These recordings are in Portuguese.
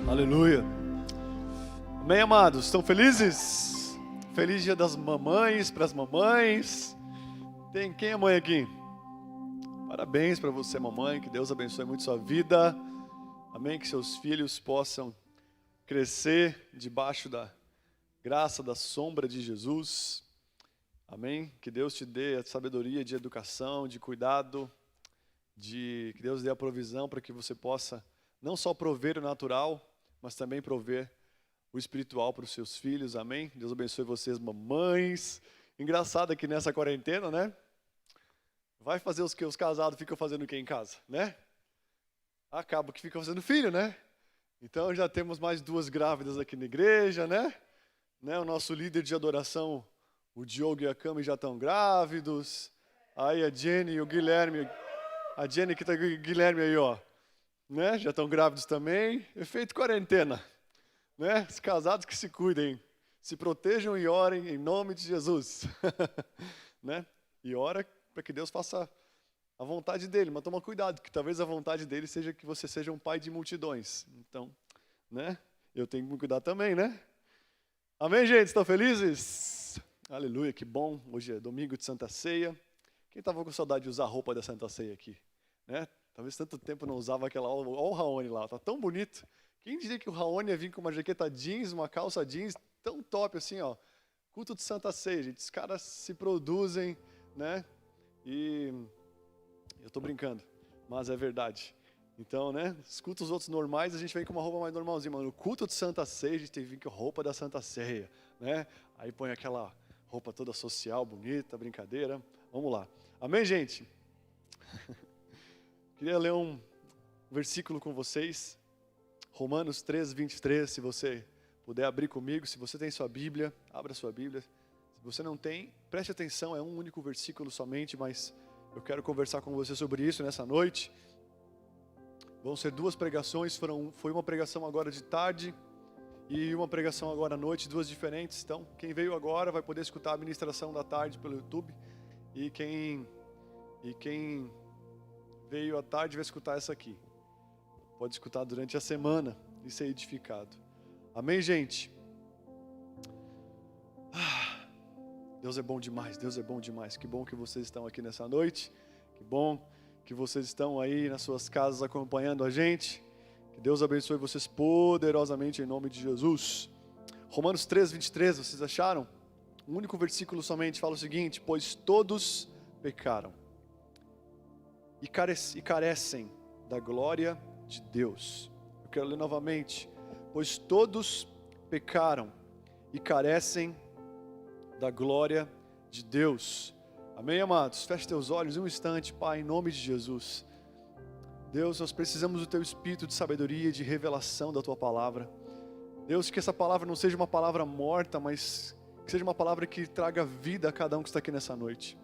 Aleluia. Amém, amados? Estão felizes? Feliz dia das mamães, para as mamães. Tem quem é mãe aqui? Parabéns para você, mamãe. Que Deus abençoe muito sua vida. Amém? Que seus filhos possam crescer debaixo da graça, da sombra de Jesus. Amém? Que Deus te dê a sabedoria de educação, de cuidado, que Deus dê a provisão para que você possa não só prover o natural, mas também prover o espiritual para os seus filhos. Amém? Deus abençoe vocês, mamães. Engraçado que nessa quarentena, né? Vai fazer os que os casados ficam fazendo o que em casa, né? Acaba que fica fazendo filho, né? Então já temos mais 2 grávidas aqui na igreja, né? O nosso líder de adoração, o Diogo e a Cami já estão grávidos. Aí a Jenny e o Guilherme, a Jenny que está com o Guilherme aí, ó, né? Já estão grávidos também. Efeito quarentena, né? Os casados que se cuidem, se protejam e orem em nome de Jesus, né? E ora para que Deus faça a vontade dele, mas toma cuidado, que talvez a vontade dele seja que você seja um pai de multidões. Então, né? Eu tenho que me cuidar também, né? Amém, gente? Estão felizes? Aleluia, que bom. Hoje é domingo de Santa Ceia. Quem estava com saudade de usar a roupa da Santa Ceia aqui? Né? Talvez tanto tempo não usava aquela. Olha o Raoni lá, tá tão bonito. Quem diria que o Raoni ia vir com uma jaqueta jeans, uma calça jeans, tão top assim, ó. Culto de Santa Ceia, gente. Os caras se produzem, né? E eu tô brincando, mas é verdade. Então, né? Os cultos outros normais, a gente vem com uma roupa mais normalzinha, mas no culto de Santa Ceia, a gente tem que vir com a roupa da Santa Ceia, né? Aí põe aquela roupa toda social, bonita, brincadeira. Vamos lá. Amém, gente? Queria ler um versículo com vocês. Romanos 3:23, se você puder abrir comigo. Se você tem sua Bíblia, abra sua Bíblia. Se você não tem, preste atenção, é um único versículo somente, mas eu quero conversar com você sobre isso nessa noite. Vão ser 2 pregações, foi uma pregação agora de tarde e uma pregação agora à noite, 2 diferentes. Então, quem veio agora vai poder escutar a ministração da tarde pelo YouTube. E quem veio à tarde vai escutar essa aqui. Pode escutar durante a semana e ser edificado. Amém, gente? Deus é bom demais, Deus é bom demais. Que bom que vocês estão aqui nessa noite. Que bom que vocês estão aí nas suas casas acompanhando a gente. Que Deus abençoe vocês poderosamente em nome de Jesus. Romanos 3:23, vocês acharam? Um único versículo somente fala o seguinte: pois todos pecaram e carecem da glória de Deus. Eu quero ler novamente. Pois todos pecaram e carecem da glória de Deus. Amém, amados? Feche teus olhos um instante, Pai, em nome de Jesus. Deus, nós precisamos do Teu Espírito de sabedoria e de revelação da Tua palavra. Deus, que essa palavra não seja uma palavra morta, mas que seja uma palavra que traga vida a cada um que está aqui nessa noite.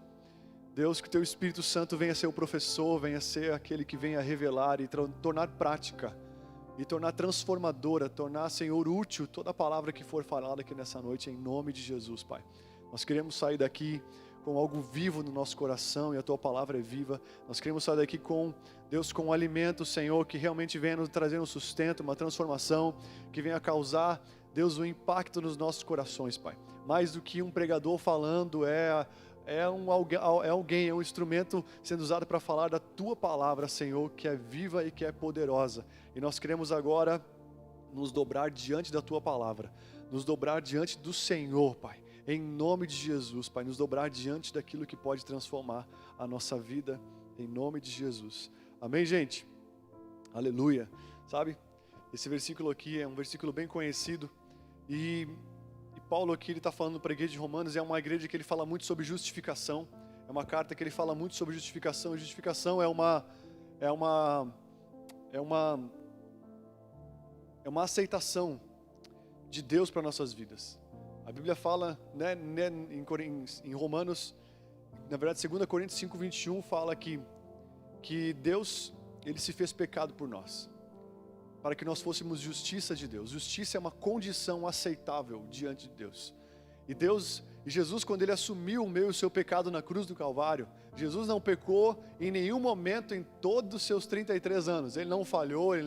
Deus, que o Teu Espírito Santo venha ser o professor, venha ser aquele que venha revelar e tornar prática, e tornar transformadora, tornar, Senhor, útil toda a palavra que for falada aqui nessa noite, em nome de Jesus, Pai. Nós queremos sair daqui com algo vivo no nosso coração, e a Tua palavra é viva. Nós queremos sair daqui com, Deus, com um alimento, Senhor, que realmente venha nos trazer um sustento, uma transformação, que venha causar, Deus, um impacto nos nossos corações, Pai. Mais do que um pregador falando, é alguém, é um instrumento sendo usado para falar da Tua palavra, Senhor, que é viva e que é poderosa. E nós queremos agora nos dobrar diante da Tua palavra, nos dobrar diante do Senhor, Pai, em nome de Jesus, Pai, nos dobrar diante daquilo que pode transformar a nossa vida, em nome de Jesus. Amém, gente? Aleluia. Sabe, esse versículo aqui é um versículo bem conhecido, e Paulo aqui, ele está falando para a igreja de Romanos, é uma igreja que ele fala muito sobre justificação, é uma carta que ele fala muito sobre justificação. Justificação é uma aceitação de Deus para nossas vidas. A Bíblia fala, né, em Romanos, na verdade 2 Coríntios 5:21 fala que Deus, ele se fez pecado por nós, para que nós fôssemos justiça de Deus. Justiça é uma condição aceitável diante de Deus. E Jesus, quando ele assumiu o meu e o seu pecado na cruz do Calvário, Jesus não pecou em nenhum momento em todos os seus 33 anos. Ele não falhou, em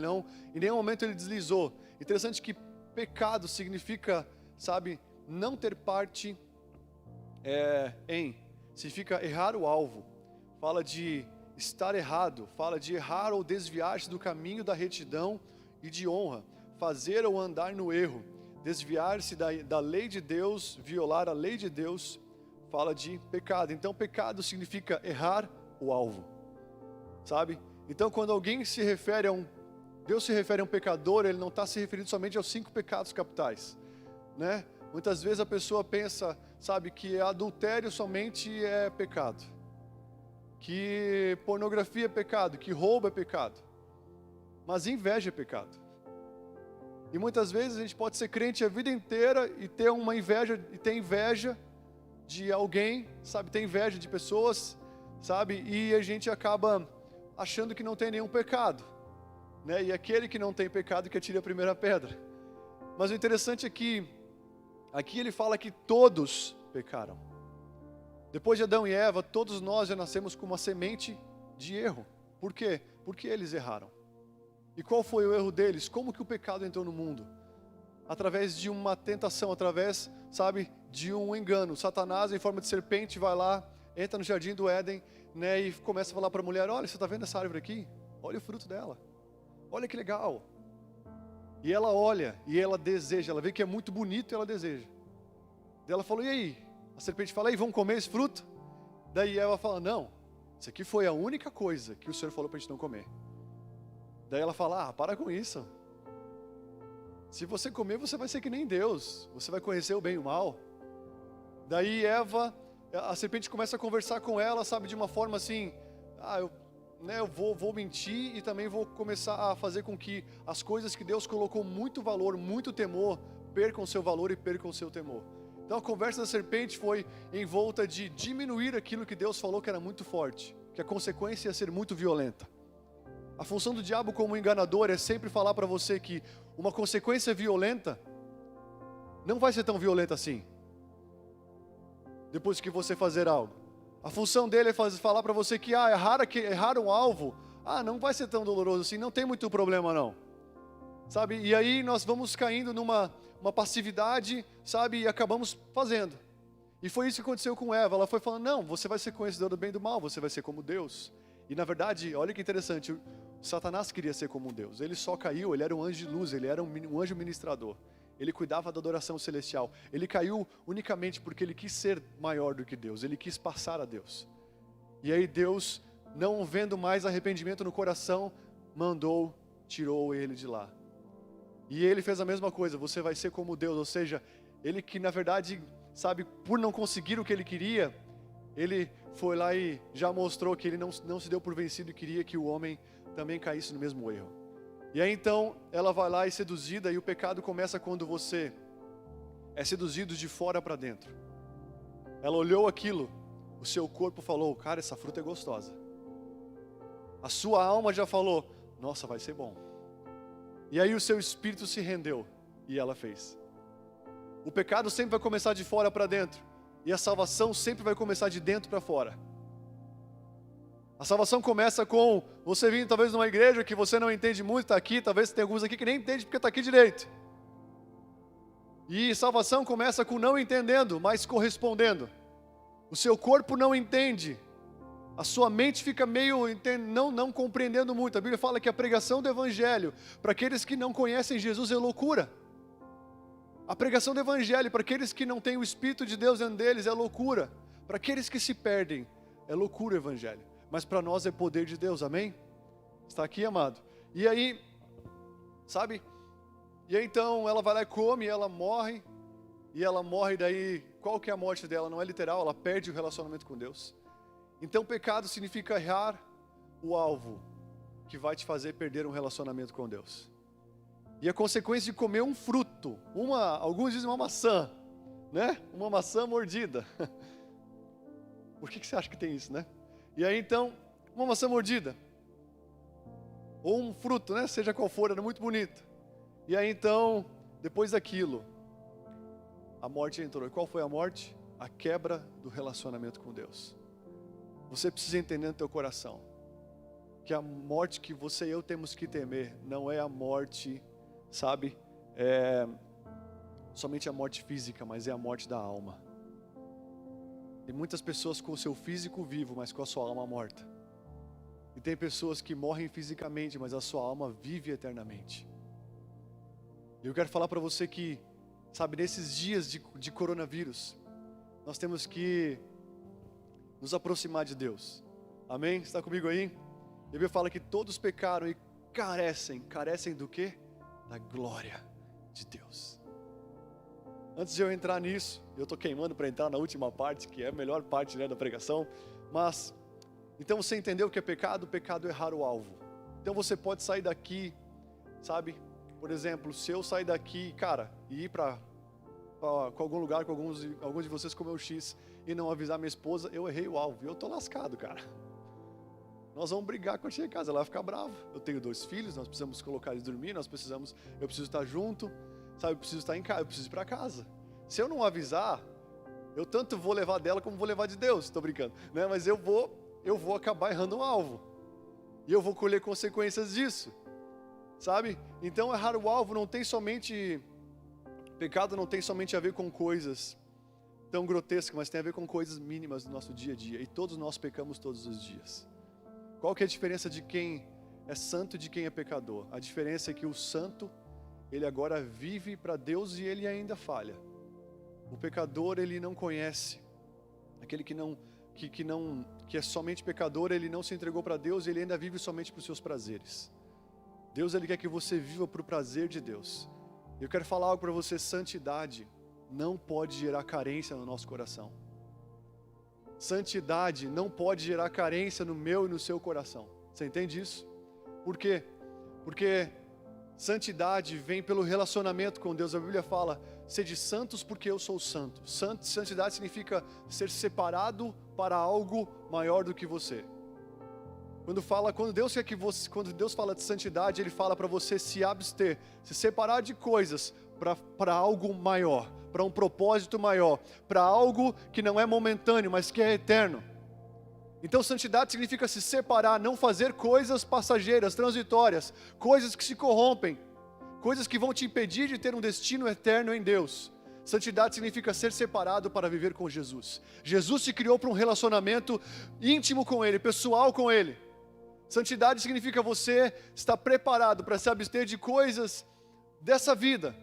nenhum momento ele deslizou. Interessante que pecado significa, sabe, não ter parte significa errar o alvo. Fala de estar errado, fala de errar ou desviar-se do caminho da retidão e de honra, fazer ou andar no erro, desviar-se da lei de Deus, violar a lei de Deus, fala de pecado. Então pecado significa errar o alvo, sabe? Então quando alguém se refere Deus se refere a um pecador, ele não está se referindo somente aos 5 pecados capitais, né? Muitas vezes a pessoa pensa, sabe, que adultério somente é pecado, que pornografia é pecado, que roubo é pecado, mas inveja é pecado. E muitas vezes a gente pode ser crente a vida inteira e ter uma inveja, e ter inveja de alguém, sabe, ter inveja de pessoas, sabe, e a gente acaba achando que não tem nenhum pecado, né? E aquele que não tem pecado que atire a primeira pedra. Mas o interessante é que aqui ele fala que todos pecaram. Depois de Adão e Eva, todos nós já nascemos com uma semente de erro. Por quê? Porque eles erraram. E qual foi o erro deles? Como que o pecado entrou no mundo? Através de uma tentação, através, sabe, de um engano. Satanás, em forma de serpente, vai lá, entra no jardim do Éden, né, e começa a falar para a mulher: olha, você está vendo essa árvore aqui? Olha o fruto dela. Olha que legal. E ela olha, e ela deseja, ela vê que é muito bonito e ela deseja. Daí ela falou: e aí? A serpente fala: e aí, vamos comer esse fruto? Daí ela fala: não, isso aqui foi a única coisa que o Senhor falou para a gente não comer. Daí ela fala: para com isso. Se você comer, você vai ser que nem Deus. Você vai conhecer o bem e o mal. Daí a serpente começa a conversar com ela, sabe, de uma forma assim: eu vou mentir e também vou começar a fazer com que as coisas que Deus colocou muito valor, muito temor, percam seu valor e percam seu temor. Então a conversa da serpente foi em volta de diminuir aquilo que Deus falou que era muito forte, que a consequência ia ser muito violenta. A função do diabo como enganador é sempre falar para você que uma consequência violenta não vai ser tão violenta assim, depois que você fazer algo. A função dele é falar para você que errar um alvo, não vai ser tão doloroso assim, não tem muito problema não. Sabe? E aí nós vamos caindo numa passividade, sabe? E acabamos fazendo. E foi isso que aconteceu com Eva. Ela foi falando: não, você vai ser conhecedor do bem e do mal, você vai ser como Deus. E na verdade, olha que interessante, Satanás queria ser como Deus. Ele só caiu, ele era um anjo de luz, ele era um anjo ministrador. Ele cuidava da adoração celestial. Ele caiu unicamente porque ele quis ser maior do que Deus. Ele quis passar a Deus. E aí Deus, não vendo mais arrependimento no coração, tirou ele de lá. E ele fez a mesma coisa: você vai ser como Deus. Ou seja, ele que na verdade, sabe, por não conseguir o que ele queria, ele foi lá e já mostrou que ele não se deu por vencido e queria que o homem também caísse no mesmo erro. E aí então, ela vai lá e seduzida, e o pecado começa quando você é seduzido de fora para dentro. Ela olhou aquilo, o seu corpo falou: cara, essa fruta é gostosa. A sua alma já falou: nossa, vai ser bom. E aí o seu espírito se rendeu, e ela fez. O pecado sempre vai começar de fora para dentro, e a salvação sempre vai começar de dentro para fora. A salvação começa com você vindo talvez numa igreja que você não entende muito, está aqui, talvez tem alguns aqui que nem entende porque está aqui direito. E salvação começa com não entendendo, mas correspondendo. O seu corpo não entende, a sua mente fica meio não compreendendo muito. A Bíblia fala que a pregação do Evangelho para aqueles que não conhecem Jesus é loucura. A pregação do Evangelho para aqueles que não têm o Espírito de Deus dentro deles é loucura. Para aqueles que se perdem, é loucura o Evangelho. Mas para nós é poder de Deus, amém? Está aqui, amado? E aí, sabe? E aí então ela vai lá e come, ela morre. E ela morre daí, qual que é a morte dela? Não é literal, ela perde o relacionamento com Deus. Então pecado significa errar o alvo que vai te fazer perder um relacionamento com Deus. E a consequência de comer um fruto, alguns dizem uma maçã, né? Uma maçã mordida. Por que você acha que tem isso, né? E aí então, uma maçã mordida, ou um fruto, né? Seja qual for, era muito bonito. E aí então, depois daquilo, a morte entrou. E qual foi a morte? A quebra do relacionamento com Deus. Você precisa entender no teu coração que a morte que você e eu temos que temer não é a morte, sabe, somente a morte física, mas é a morte da alma. Tem muitas pessoas com o seu físico vivo, mas com a sua alma morta. E tem pessoas que morrem fisicamente, mas a sua alma vive eternamente. E eu quero falar para você que, sabe, nesses dias de coronavírus, nós temos que nos aproximar de Deus. Amém? Está comigo aí? A Bíblia fala que todos pecaram e carecem do quê? Da glória de Deus. Antes de eu entrar nisso, eu estou queimando para entrar na última parte, que é a melhor parte, né, da pregação, mas, então você entendeu o que é pecado? O pecado é errar o alvo. Então você pode sair daqui, sabe, por exemplo, se eu sair daqui, cara, e ir para algum lugar com alguns de vocês comer o X e não avisar minha esposa, eu errei o alvo, e eu estou lascado, cara. Nós vamos brigar quando chegar em casa, ela vai ficar brava. Eu tenho 2 filhos, nós precisamos colocar eles dormir, eu preciso estar junto, sabe, eu preciso estar em casa, eu preciso ir para casa. Se eu não avisar, eu tanto vou levar dela como vou levar de Deus, estou brincando, né? Mas eu vou acabar errando o alvo, e eu vou colher consequências disso, sabe? Então errar o alvo pecado não tem somente a ver com coisas tão grotescas, mas tem a ver com coisas mínimas do nosso dia a dia, e todos nós pecamos todos os dias. Qual que é a diferença de quem é santo e de quem é pecador? A diferença é que o santo, ele agora vive para Deus e ele ainda falha. O pecador, ele não conhece. Aquele que é somente pecador, ele não se entregou para Deus e ele ainda vive somente para os seus prazeres. Deus, ele quer que você viva para o prazer de Deus. Eu quero falar algo para você: santidade não pode gerar carência no nosso coração. Santidade não pode gerar carência no meu e no seu coração. Você entende isso? Por quê? Porque santidade vem pelo relacionamento com Deus. A Bíblia fala: sede santos porque eu sou santo. Santidade significa ser separado para algo maior do que você. Quando Deus fala de santidade, Ele fala para você se abster, se separar de coisas para algo maior, para um propósito maior, para algo que não é momentâneo, mas que é eterno. Então santidade significa se separar, não fazer coisas passageiras, transitórias, coisas que se corrompem, coisas que vão te impedir de ter um destino eterno em Deus. Santidade significa ser separado para viver com Jesus. Jesus te criou para um relacionamento íntimo com Ele, pessoal com Ele. Santidade significa você estar preparado para se abster de coisas dessa vida,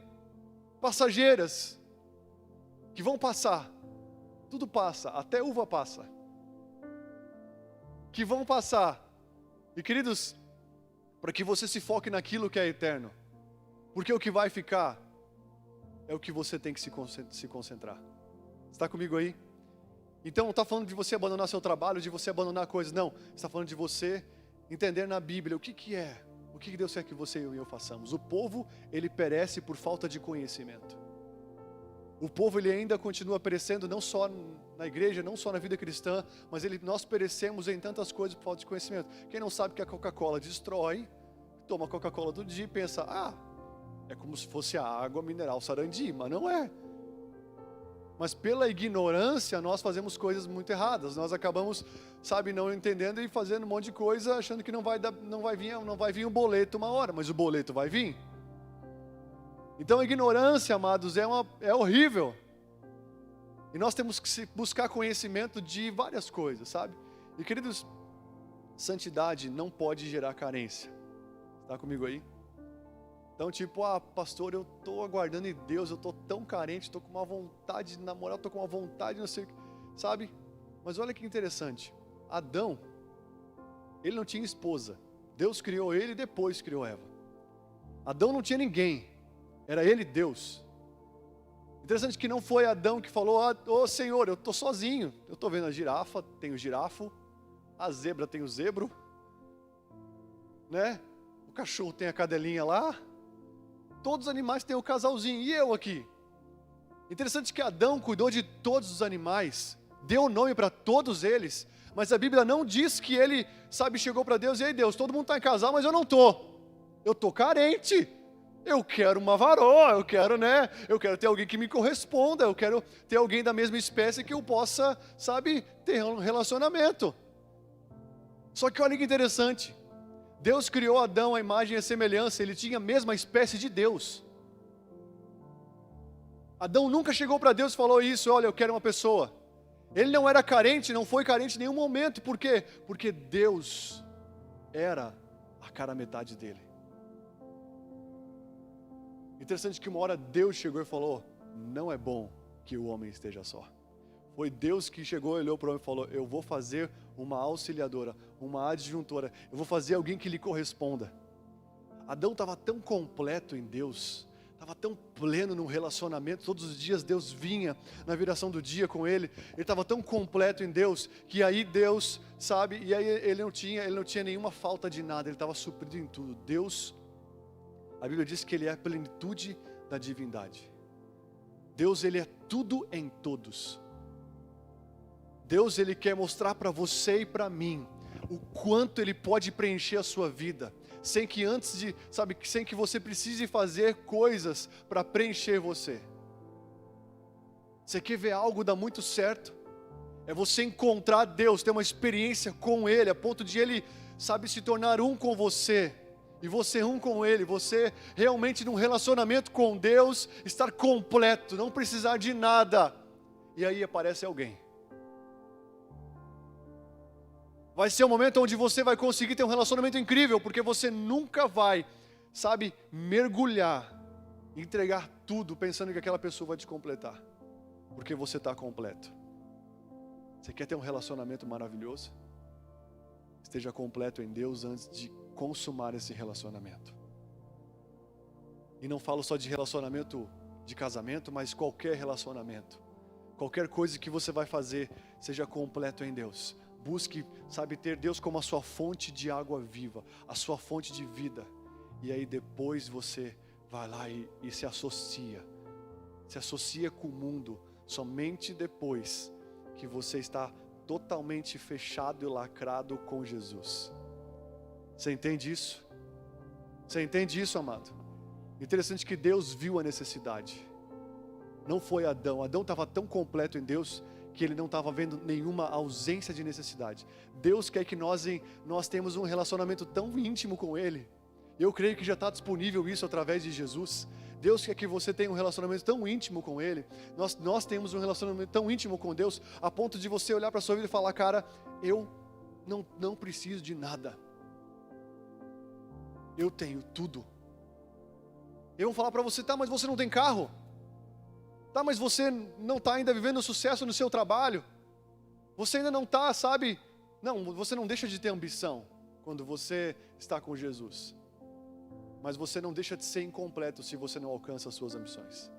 passageiras, que vão passar. Tudo passa, até uva passa. Que vão passar. E queridos, para que você se foque naquilo que é eterno. Porque o que vai ficar é o que você tem que se concentrar. Está comigo aí? Então não está falando de você abandonar seu trabalho, de você abandonar coisas, não. Está falando de você entender na Bíblia o que é, o que Deus quer que você e eu façamos. O povo, ele perece por falta de conhecimento. O povo, ele ainda continua perecendo, não só na igreja, não só na vida cristã, mas nós perecemos em tantas coisas por falta de conhecimento. Quem não sabe que a Coca-Cola destrói, toma a Coca-Cola todo dia e pensa: é como se fosse a água mineral Sarandi, mas não é. Mas pela ignorância nós fazemos coisas muito erradas. Nós acabamos, sabe, não entendendo e fazendo um monte de coisa, achando que não vai vir um boleto uma hora, mas o boleto vai vir. Então a ignorância, amados, é horrível. E nós temos que buscar conhecimento de várias coisas, sabe? E queridos, santidade não pode gerar carência. Está comigo aí? Então tipo, pastor, eu estou aguardando em Deus, eu estou tão carente, estou com uma vontade de namorar, estou com uma vontade, não sei, sabe? Mas olha que interessante, Adão, ele não tinha esposa, Deus criou ele e depois criou Eva. Adão não tinha ninguém, era ele Deus. Interessante que não foi Adão que falou: ô Senhor, eu estou sozinho, eu estou vendo a girafa, tem o girafo, a zebra tem o zebro, né? O cachorro tem a cadelinha lá, todos os animais têm o casalzinho, e eu aqui? Interessante que Adão cuidou de todos os animais, deu nome para todos eles, mas a Bíblia não diz que ele, sabe, chegou para Deus: e aí Deus, todo mundo está em casal, mas eu não estou. Eu estou carente, Eu quero uma varoa, eu quero, né? Eu quero ter alguém que me corresponda, eu quero ter alguém da mesma espécie que eu possa, sabe, ter um relacionamento. Só que olha que interessante. Deus criou Adão à imagem e à semelhança, ele tinha a mesma espécie de Deus. Adão nunca chegou para Deus e falou isso, olha, eu quero uma pessoa. Ele não era carente, não foi carente em nenhum momento, por quê? Porque Deus era a cara metade dele. Interessante que uma hora Deus chegou e falou, não é bom que o homem esteja só. Foi Deus que chegou e olhou para o homem e falou, eu vou fazer uma auxiliadora, uma adjuntora, eu vou fazer alguém que lhe corresponda. Adão estava tão completo em Deus, estava tão pleno no relacionamento, todos os dias Deus vinha na viração do dia com ele estava tão completo em Deus, que aí Deus, sabe, e aí ele não tinha nenhuma falta de nada, ele estava suprido em tudo. Deus, a Bíblia diz que ele é a plenitude da divindade. Deus, ele é tudo em todos. Deus, ele quer mostrar para você e para mim o quanto ele pode preencher a sua vida, sem que sem que você precise fazer coisas para preencher você. Você quer ver algo dar muito certo? É você encontrar Deus, ter uma experiência com ele, a ponto de ele, se tornar um com você. E você um com ele, você realmente num relacionamento com Deus, estar completo, não precisar de nada. E aí aparece alguém. Vai ser um momento onde você vai conseguir ter um relacionamento incrível, porque você nunca vai, mergulhar, entregar tudo pensando que aquela pessoa vai te completar. Porque você está completo. Você quer ter um relacionamento maravilhoso? Esteja completo em Deus antes de consumar esse relacionamento. E não falo só de relacionamento de casamento, mas qualquer relacionamento. Qualquer coisa que você vai fazer, seja completo em Deus. Busque, ter Deus como a sua fonte de água viva, a sua fonte de vida. E aí depois você vai lá e se associa. Se associa com o mundo, somente depois que você está totalmente fechado e lacrado com Jesus. Você entende isso? Você entende isso, amado? Interessante que Deus viu a necessidade. Não foi Adão. Adão estava tão completo em Deus que ele não estava vendo nenhuma ausência de necessidade. Deus quer que nós temos um relacionamento tão íntimo com Ele. Eu creio que já está disponível isso através de Jesus. Deus quer que você tenha um relacionamento tão íntimo com Ele. Nós temos um relacionamento tão íntimo com Deus, a ponto de você olhar para a sua vida e falar, cara, eu não preciso de nada. Eu tenho tudo. E vão falar para você, tá, mas você não tem carro? Tá, mas você não está ainda vivendo sucesso no seu trabalho? Você ainda não está, Não, você não deixa de ter ambição quando você está com Jesus. Mas você não deixa de ser incompleto se você não alcança as suas ambições.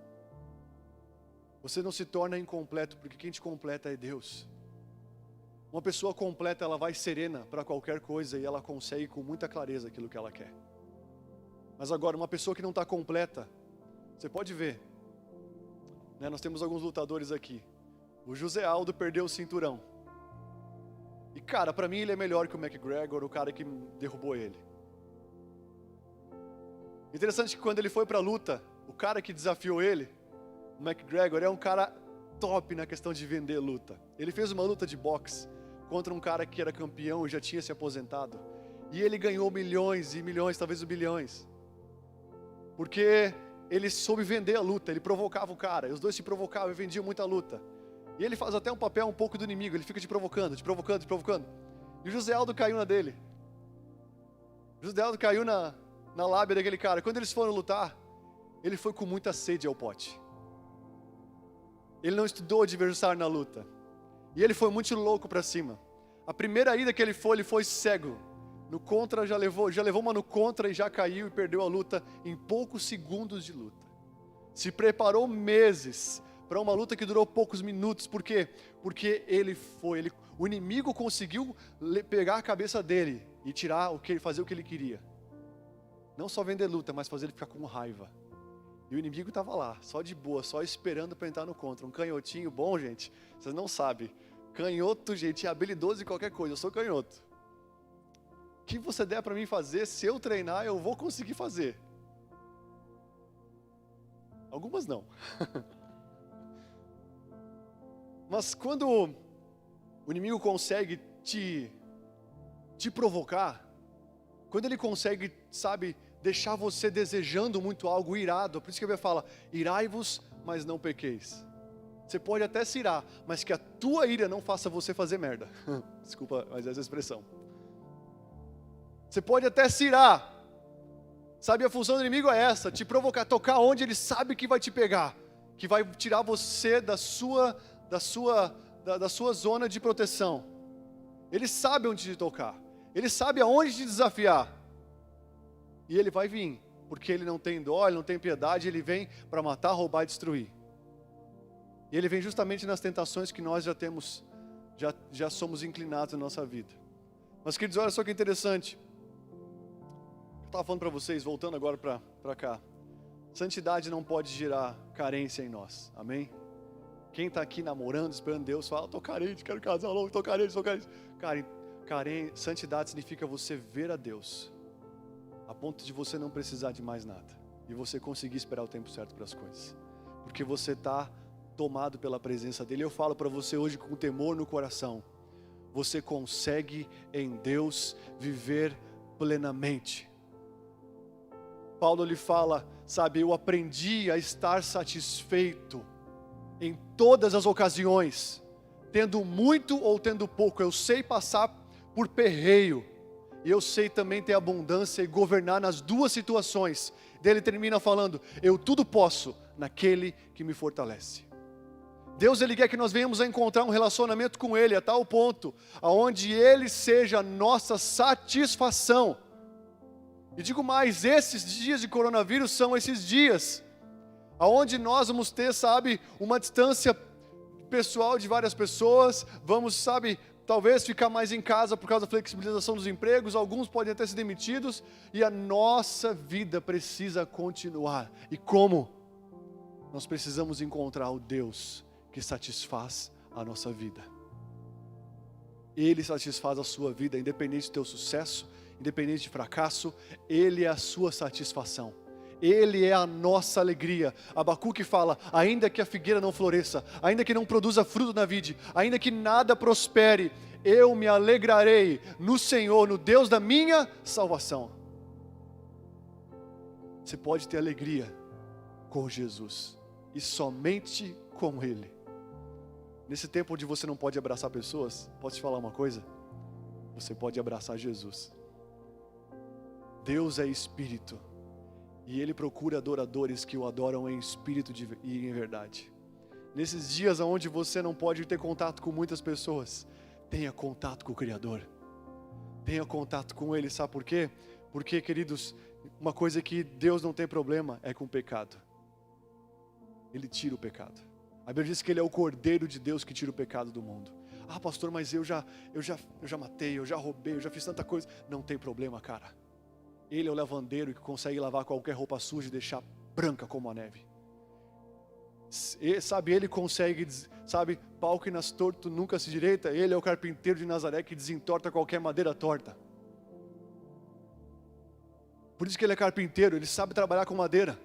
Você não se torna incompleto porque quem te completa é Deus. Uma pessoa completa, ela vai serena para qualquer coisa e ela consegue com muita clareza aquilo que ela quer. Mas agora, uma pessoa que não está completa, você pode ver, né? Nós temos alguns lutadores aqui. O José Aldo perdeu o cinturão. E cara, para mim ele é melhor que o McGregor, o cara que derrubou ele. Interessante que quando ele foi para a luta, o cara que desafiou ele, o McGregor, é um cara top na questão de vender luta. Ele fez uma luta de boxe contra um cara que era campeão e já tinha se aposentado. E ele ganhou milhões e milhões, talvez bilhões. Porque ele soube vender a luta, ele provocava o cara, e os dois se provocavam e vendiam muita luta. E ele faz até um papel um pouco do inimigo, ele fica te provocando. E o José Aldo caiu na dele. O José Aldo caiu na lábia daquele cara. Quando eles foram lutar, ele foi com muita sede ao pote. Ele não estudou o adversário na luta. E ele foi muito louco para cima. A primeira ida que ele foi cego. No contra, já levou uma no contra e já caiu e perdeu a luta em poucos segundos de luta. Se preparou meses para uma luta que durou poucos minutos. Por quê? Porque o inimigo conseguiu pegar a cabeça dele e fazer o que ele queria. Não só vender luta, mas fazer ele ficar com raiva. E o inimigo estava lá, só de boa, só esperando para entrar no contra. Um canhotinho bom, gente, vocês não sabem. Canhoto, gente, é habilidoso em qualquer coisa, eu sou canhoto. O que você der para mim fazer, se eu treinar, eu vou conseguir fazer. Algumas não. Mas quando o inimigo consegue te provocar, quando ele consegue, sabe, deixar você desejando muito algo, irado, por isso que a Bíblia fala, irai-vos, mas não pequeis. Você pode até se irar, mas que a tua ira não faça você fazer merda. Desculpa, mas essa expressão. Você pode até se irar. Sabe, a função do inimigo é essa, te provocar, tocar onde ele sabe que vai te pegar, que vai tirar você da sua zona de proteção. Ele sabe onde te tocar, ele sabe aonde te desafiar. E ele vai vir, porque ele não tem dó, ele não tem piedade, ele vem para matar, roubar e destruir. E ele vem justamente nas tentações que nós já somos inclinados na nossa vida. Mas queridos, olha só que interessante. Eu estava falando para vocês, voltando agora para cá. Santidade não pode gerar carência em nós, amém? Quem está aqui namorando, esperando Deus, fala, estou carente, quero casar logo, estou carente. Santidade significa você ver a Deus, a ponto de você não precisar de mais nada. E você conseguir esperar o tempo certo para as coisas. Porque você está tomado pela presença dEle. Eu falo para você hoje com temor no coração. Você consegue em Deus viver plenamente. Paulo lhe fala, sabe, eu aprendi a estar satisfeito em todas as ocasiões, tendo muito ou tendo pouco. Eu sei passar por perreio, e eu sei também ter abundância e governar nas duas situações. Daí ele termina falando, eu tudo posso naquele que me fortalece. Deus, Ele quer que nós venhamos a encontrar um relacionamento com Ele, a tal ponto, aonde Ele seja a nossa satisfação. E digo mais, esses dias de coronavírus são esses dias, aonde nós vamos ter, sabe, uma distância pessoal de várias pessoas, vamos, sabe, talvez ficar mais em casa por causa da flexibilização dos empregos, alguns podem até ser demitidos, e a nossa vida precisa continuar. E como? Nós precisamos encontrar o Deus que satisfaz a nossa vida. Ele satisfaz a sua vida, independente do teu sucesso, independente de fracasso, Ele é a sua satisfação. Ele é a nossa alegria. Abacuque fala, ainda que a figueira não floresça, ainda que não produza fruto na vide, ainda que nada prospere, eu me alegrarei no Senhor, no Deus da minha salvação. Você pode ter alegria com Jesus, e somente com Ele. Nesse tempo onde você não pode abraçar pessoas, posso te falar uma coisa? Você pode abraçar Jesus. Deus é Espírito, e Ele procura adoradores que o adoram em espírito e em verdade. Nesses dias onde você não pode ter contato com muitas pessoas, tenha contato com o Criador. Tenha contato com Ele, sabe por quê? Porque, queridos, uma coisa que Deus não tem problema é com o pecado. Ele tira o pecado. A Bíblia diz que Ele é o Cordeiro de Deus que tira o pecado do mundo. Ah, pastor, mas eu já matei, eu já roubei, eu já fiz tanta coisa. Não tem problema, cara. Ele é o lavandeiro que consegue lavar qualquer roupa suja e deixar branca como a neve. Sabe, Ele consegue, sabe, pau que nas torto nunca se direita. Ele é o carpinteiro de Nazaré que desentorta qualquer madeira torta. Por isso que Ele é carpinteiro, Ele sabe trabalhar com madeira.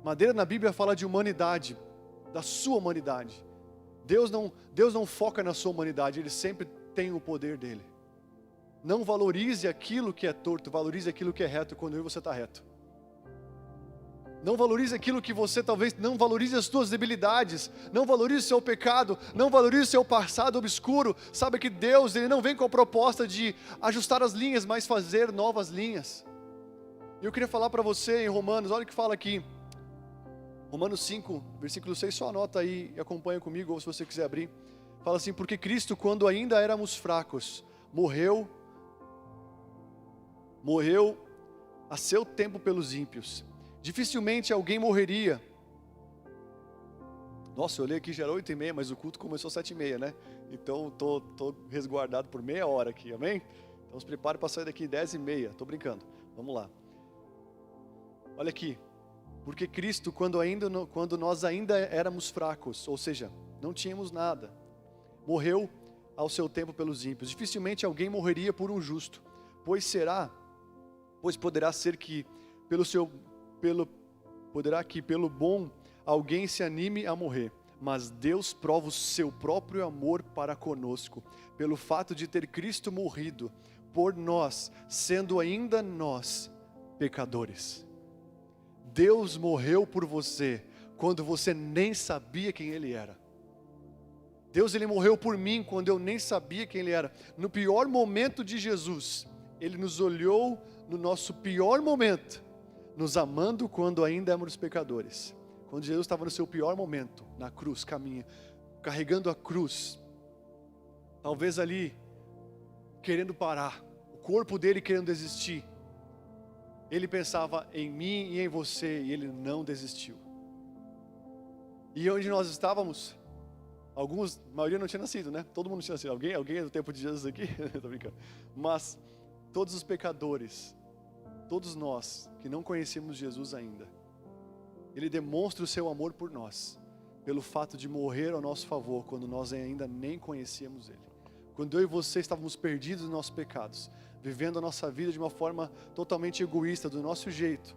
Madeira na Bíblia fala de humanidade, da sua humanidade. Deus não foca na sua humanidade, Ele sempre tem o poder dEle. Não valorize aquilo que é torto, valorize aquilo que é reto quando você está reto. Não valorize aquilo que você talvez, não valorize as suas debilidades, não valorize o seu pecado, não valorize o seu passado obscuro. Sabe que Deus, Ele não vem com a proposta de ajustar as linhas, mas fazer novas linhas. E eu queria falar para você em Romanos, olha o que fala aqui. Romanos 5, versículo 6, só anota aí e acompanha comigo, ou se você quiser abrir. Fala assim, porque Cristo, quando ainda éramos fracos, morreu a seu tempo pelos ímpios. Dificilmente alguém morreria. Nossa, eu olhei aqui, já era 8h30, mas o culto começou 7h30, né? Então, estou resguardado por meia hora aqui, amém? Então, se prepare para sair daqui 10h30, estou brincando. Vamos lá. Olha aqui. Porque Cristo, quando nós ainda éramos fracos, ou seja, não tínhamos nada, morreu ao seu tempo pelos ímpios. Dificilmente alguém morreria por um justo, pois poderá ser que por poderá que pelo bom alguém se anime a morrer. Mas Deus prova o seu próprio amor para conosco, pelo fato de ter Cristo morrido por nós, sendo ainda nós pecadores. Deus morreu por você quando você nem sabia quem Ele era. Deus, Ele morreu por mim quando eu nem sabia quem Ele era. No pior momento de Jesus, Ele nos olhou no nosso pior momento, nos amando quando ainda éramos pecadores. Quando Jesus estava no seu pior momento, na cruz, carregando a cruz, talvez ali, querendo parar, o corpo dele querendo desistir, ele pensava em mim e em você, e ele não desistiu. E onde nós estávamos, a maioria não tinha nascido, né? Todo mundo tinha nascido. Alguém é do tempo de Jesus aqui? Estou brincando. Mas todos os pecadores, todos nós que não conhecíamos Jesus ainda, Ele demonstra o seu amor por nós, pelo fato de morrer ao nosso favor, quando nós ainda nem conhecíamos Ele. Quando eu e você estávamos perdidos nos nossos pecados, vivendo a nossa vida de uma forma totalmente egoísta, do nosso jeito.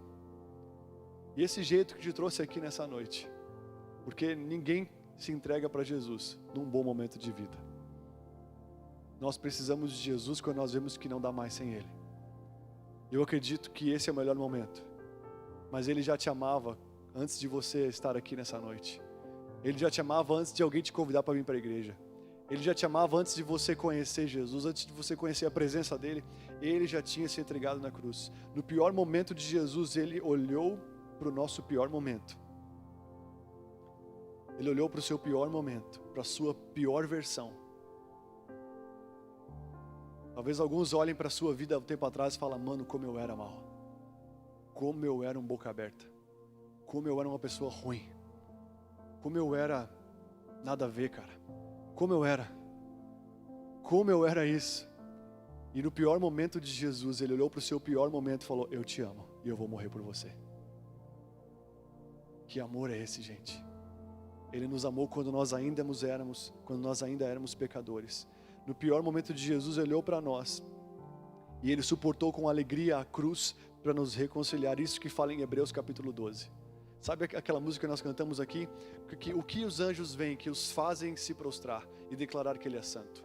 E esse jeito que te trouxe aqui nessa noite, porque ninguém se entrega para Jesus num bom momento de vida. Nós precisamos de Jesus quando nós vemos que não dá mais sem Ele. Eu acredito que esse é o melhor momento, mas Ele já te amava antes de você estar aqui nessa noite. Ele já te amava antes de alguém te convidar para vir para a igreja. Ele já te amava antes de você conhecer Jesus, antes de você conhecer a presença dEle. Ele já tinha se entregado na cruz. No pior momento de Jesus, Ele olhou para o nosso pior momento. Ele olhou para o seu pior momento, para a sua pior versão. Talvez alguns olhem para a sua vida há um tempo atrás e falem: mano, como eu era mal. Como eu era um boca aberta. Como eu era uma pessoa ruim. Como eu era nada a ver, cara. Como eu era isso. E no pior momento de Jesus, Ele olhou para o seu pior momento e falou: eu te amo e eu vou morrer por você. Que amor é esse, gente? Ele nos amou quando nós ainda éramos pecadores. No pior momento de Jesus, Ele olhou para nós e Ele suportou com alegria a cruz para nos reconciliar. Isso que fala em Hebreus capítulo 12. Sabe aquela música que nós cantamos aqui? O que os anjos veem, que os fazem se prostrar e declarar que Ele é santo.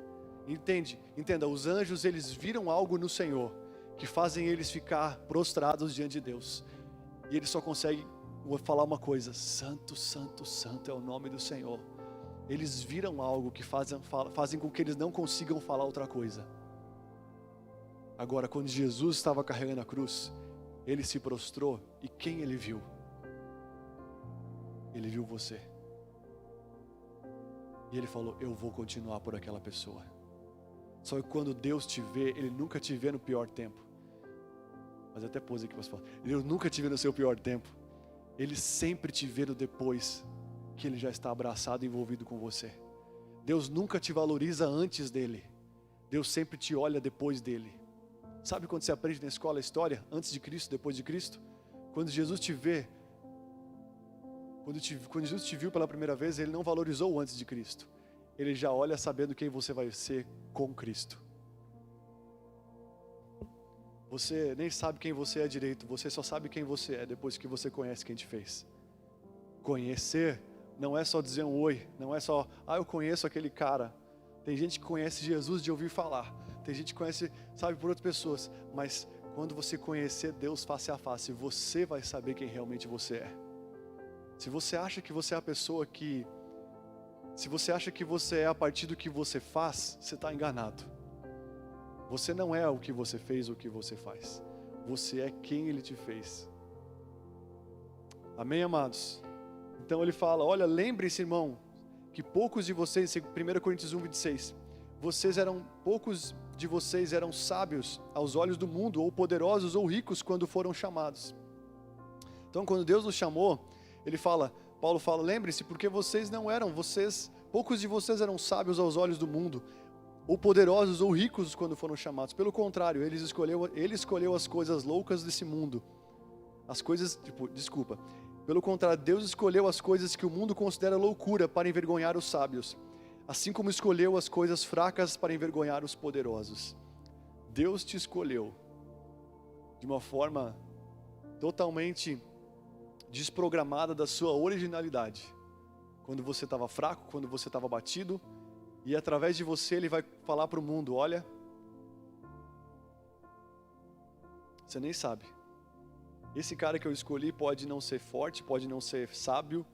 Entenda, os anjos, eles viram algo no Senhor que fazem eles ficar prostrados diante de Deus. E eles só conseguem falar uma coisa: santo, santo, santo é o nome do Senhor. Eles viram algo que fazem com que eles não consigam falar outra coisa. Agora, quando Jesus estava carregando a cruz, Ele se prostrou, e quem Ele viu? Ele viu você. E Ele falou: eu vou continuar por aquela pessoa. Só que quando Deus te vê, Ele nunca te vê no pior tempo. Mas até pose aqui para você falar. Deus nunca te vê no seu pior tempo. Ele sempre te vê no depois que Ele já está abraçado e envolvido com você. Deus nunca te valoriza antes dEle. Deus sempre te olha depois dEle. Sabe quando você aprende na escola a história? Antes de Cristo, depois de Cristo? Quando Jesus te vê, quando Jesus te viu pela primeira vez, Ele não valorizou o antes de Cristo. Ele já olha sabendo quem você vai ser com Cristo. Você nem sabe quem você é direito. Você só sabe quem você é depois que você conhece quem te fez. Conhecer não é só dizer um oi. Não é só: eu conheço aquele cara. Tem gente que conhece Jesus de ouvir falar. Tem gente que conhece, sabe, por outras pessoas. Mas quando você conhecer Deus face a face, você vai saber quem realmente você é. Se você acha que você é a pessoa que... Se você acha que você é a partir do que você faz, você está enganado. Você não é o que você fez ou o que você faz. Você é quem Ele te fez. Amém, amados? Então Ele fala: olha, lembre-se, irmão, que poucos de vocês, 1 Coríntios 1:26, poucos de vocês eram sábios aos olhos do mundo, ou poderosos ou ricos quando foram chamados. Então, quando Deus nos chamou, Paulo fala: lembre-se, porque poucos de vocês eram sábios aos olhos do mundo, ou poderosos ou ricos quando foram chamados. Pelo contrário, Ele escolheu as coisas loucas desse mundo. Pelo contrário, Deus escolheu as coisas que o mundo considera loucura para envergonhar os sábios, assim como escolheu as coisas fracas para envergonhar os poderosos. Deus te escolheu de uma forma totalmente desprogramada da sua originalidade. Quando você estava fraco, quando você estava abatido, e através de você Ele vai falar para o mundo, olha, você nem sabe. Esse cara que eu escolhi pode não ser forte, pode não ser sábio,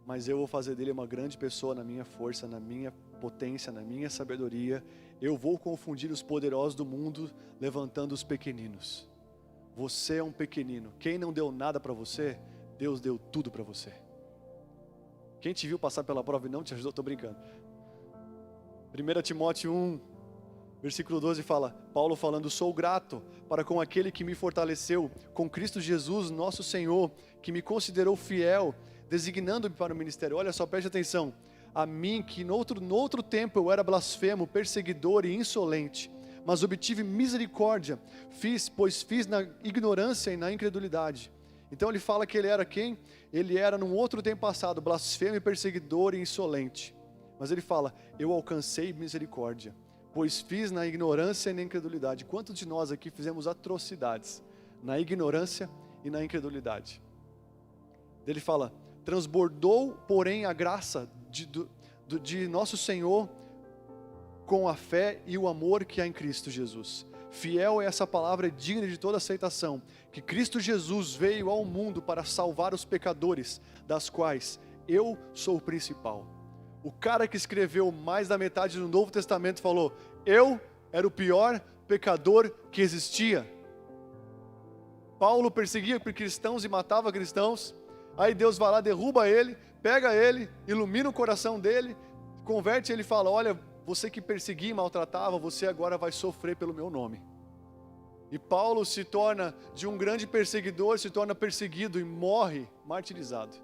mas eu vou fazer dele uma grande pessoa na minha força, na minha potência, na minha sabedoria. Eu vou confundir os poderosos do mundo, levantando os pequeninos. Você é um pequenino. Quem não deu nada para você, Deus deu tudo para você. Quem te viu passar pela prova e não te ajudou, estou brincando. 1 Timóteo 1, versículo 12 fala, Paulo falando, sou grato para com aquele que me fortaleceu, com Cristo Jesus, nosso Senhor, que me considerou fiel, designando-me para o ministério. Olha só, preste atenção. A mim, que no outro tempo eu era blasfemo, perseguidor e insolente, mas obtive misericórdia, pois fiz na ignorância e na incredulidade. Então ele fala que ele era quem? Ele era num outro tempo passado, blasfemo, perseguidor e insolente. Mas ele fala, eu alcancei misericórdia, pois fiz na ignorância e na incredulidade. Quantos de nós aqui fizemos atrocidades na ignorância e na incredulidade? Ele fala, transbordou, porém, a graça de nosso Senhor com a fé e o amor que há em Cristo Jesus. Fiel é essa palavra, digna de toda aceitação, que Cristo Jesus veio ao mundo para salvar os pecadores, das quais eu sou o principal. O cara que escreveu mais da metade do Novo Testamento falou, eu era o pior pecador que existia. Paulo perseguia cristãos e matava cristãos, aí Deus vai lá, derruba ele, pega ele, ilumina o coração dele, converte ele e fala, olha, você que perseguia e maltratava, você agora vai sofrer pelo meu nome. E Paulo se torna de um grande perseguidor, se torna perseguido e morre martirizado.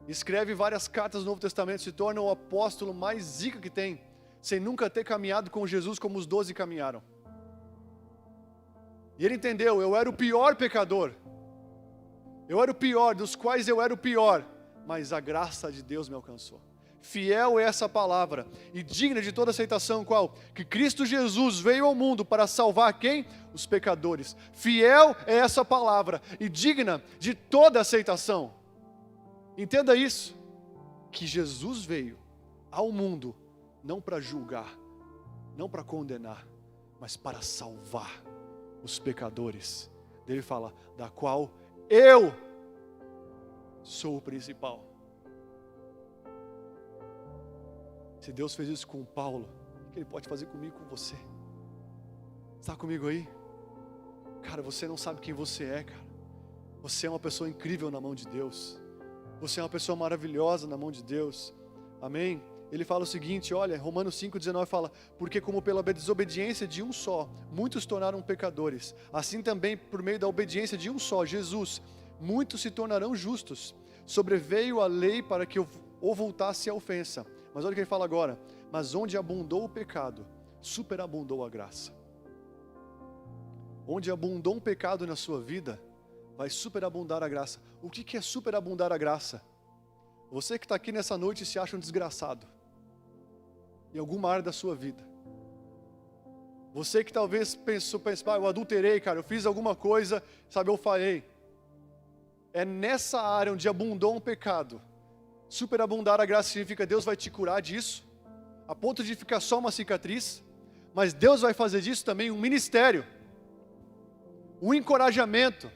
Escreve várias cartas do Novo Testamento, se torna o apóstolo mais zica que tem, sem nunca ter caminhado com Jesus como os 12 caminharam. E ele entendeu, eu era o pior pecador. Eu era o pior, dos quais eu era o pior, mas a graça de Deus me alcançou. Fiel é essa palavra, e digna de toda aceitação, qual? Que Cristo Jesus veio ao mundo para salvar quem? Os pecadores. Fiel é essa palavra, e digna de toda aceitação. Entenda isso, que Jesus veio ao mundo, não para julgar, não para condenar, mas para salvar os pecadores. Ele fala, da qual eu sou o principal. Se Deus fez isso com Paulo, o que Ele pode fazer comigo, com você? Está comigo aí? Cara, você não sabe quem você é, cara. Você é uma pessoa incrível na mão de Deus. Você é uma pessoa maravilhosa na mão de Deus. Amém? Ele fala o seguinte, olha, Romanos 5,19 fala, porque como pela desobediência de um só, muitos se tornaram pecadores, assim também por meio da obediência de um só, Jesus, muitos se tornarão justos. Sobreveio a lei para que ou voltasse a ofensa. Mas olha o que ele fala agora, mas onde abundou o pecado, superabundou a graça. Onde abundou um pecado na sua vida, vai superabundar a graça. O que é superabundar a graça? Você que está aqui nessa noite e se acha um desgraçado, em alguma área da sua vida. Você que talvez pensou, eu adulterei, cara, eu fiz alguma coisa, sabe, eu falhei. É nessa área onde abundou um pecado. Superabundar a graça significa Deus vai te curar disso, a ponto de ficar só uma cicatriz, mas Deus vai fazer disso também um ministério, um encorajamento.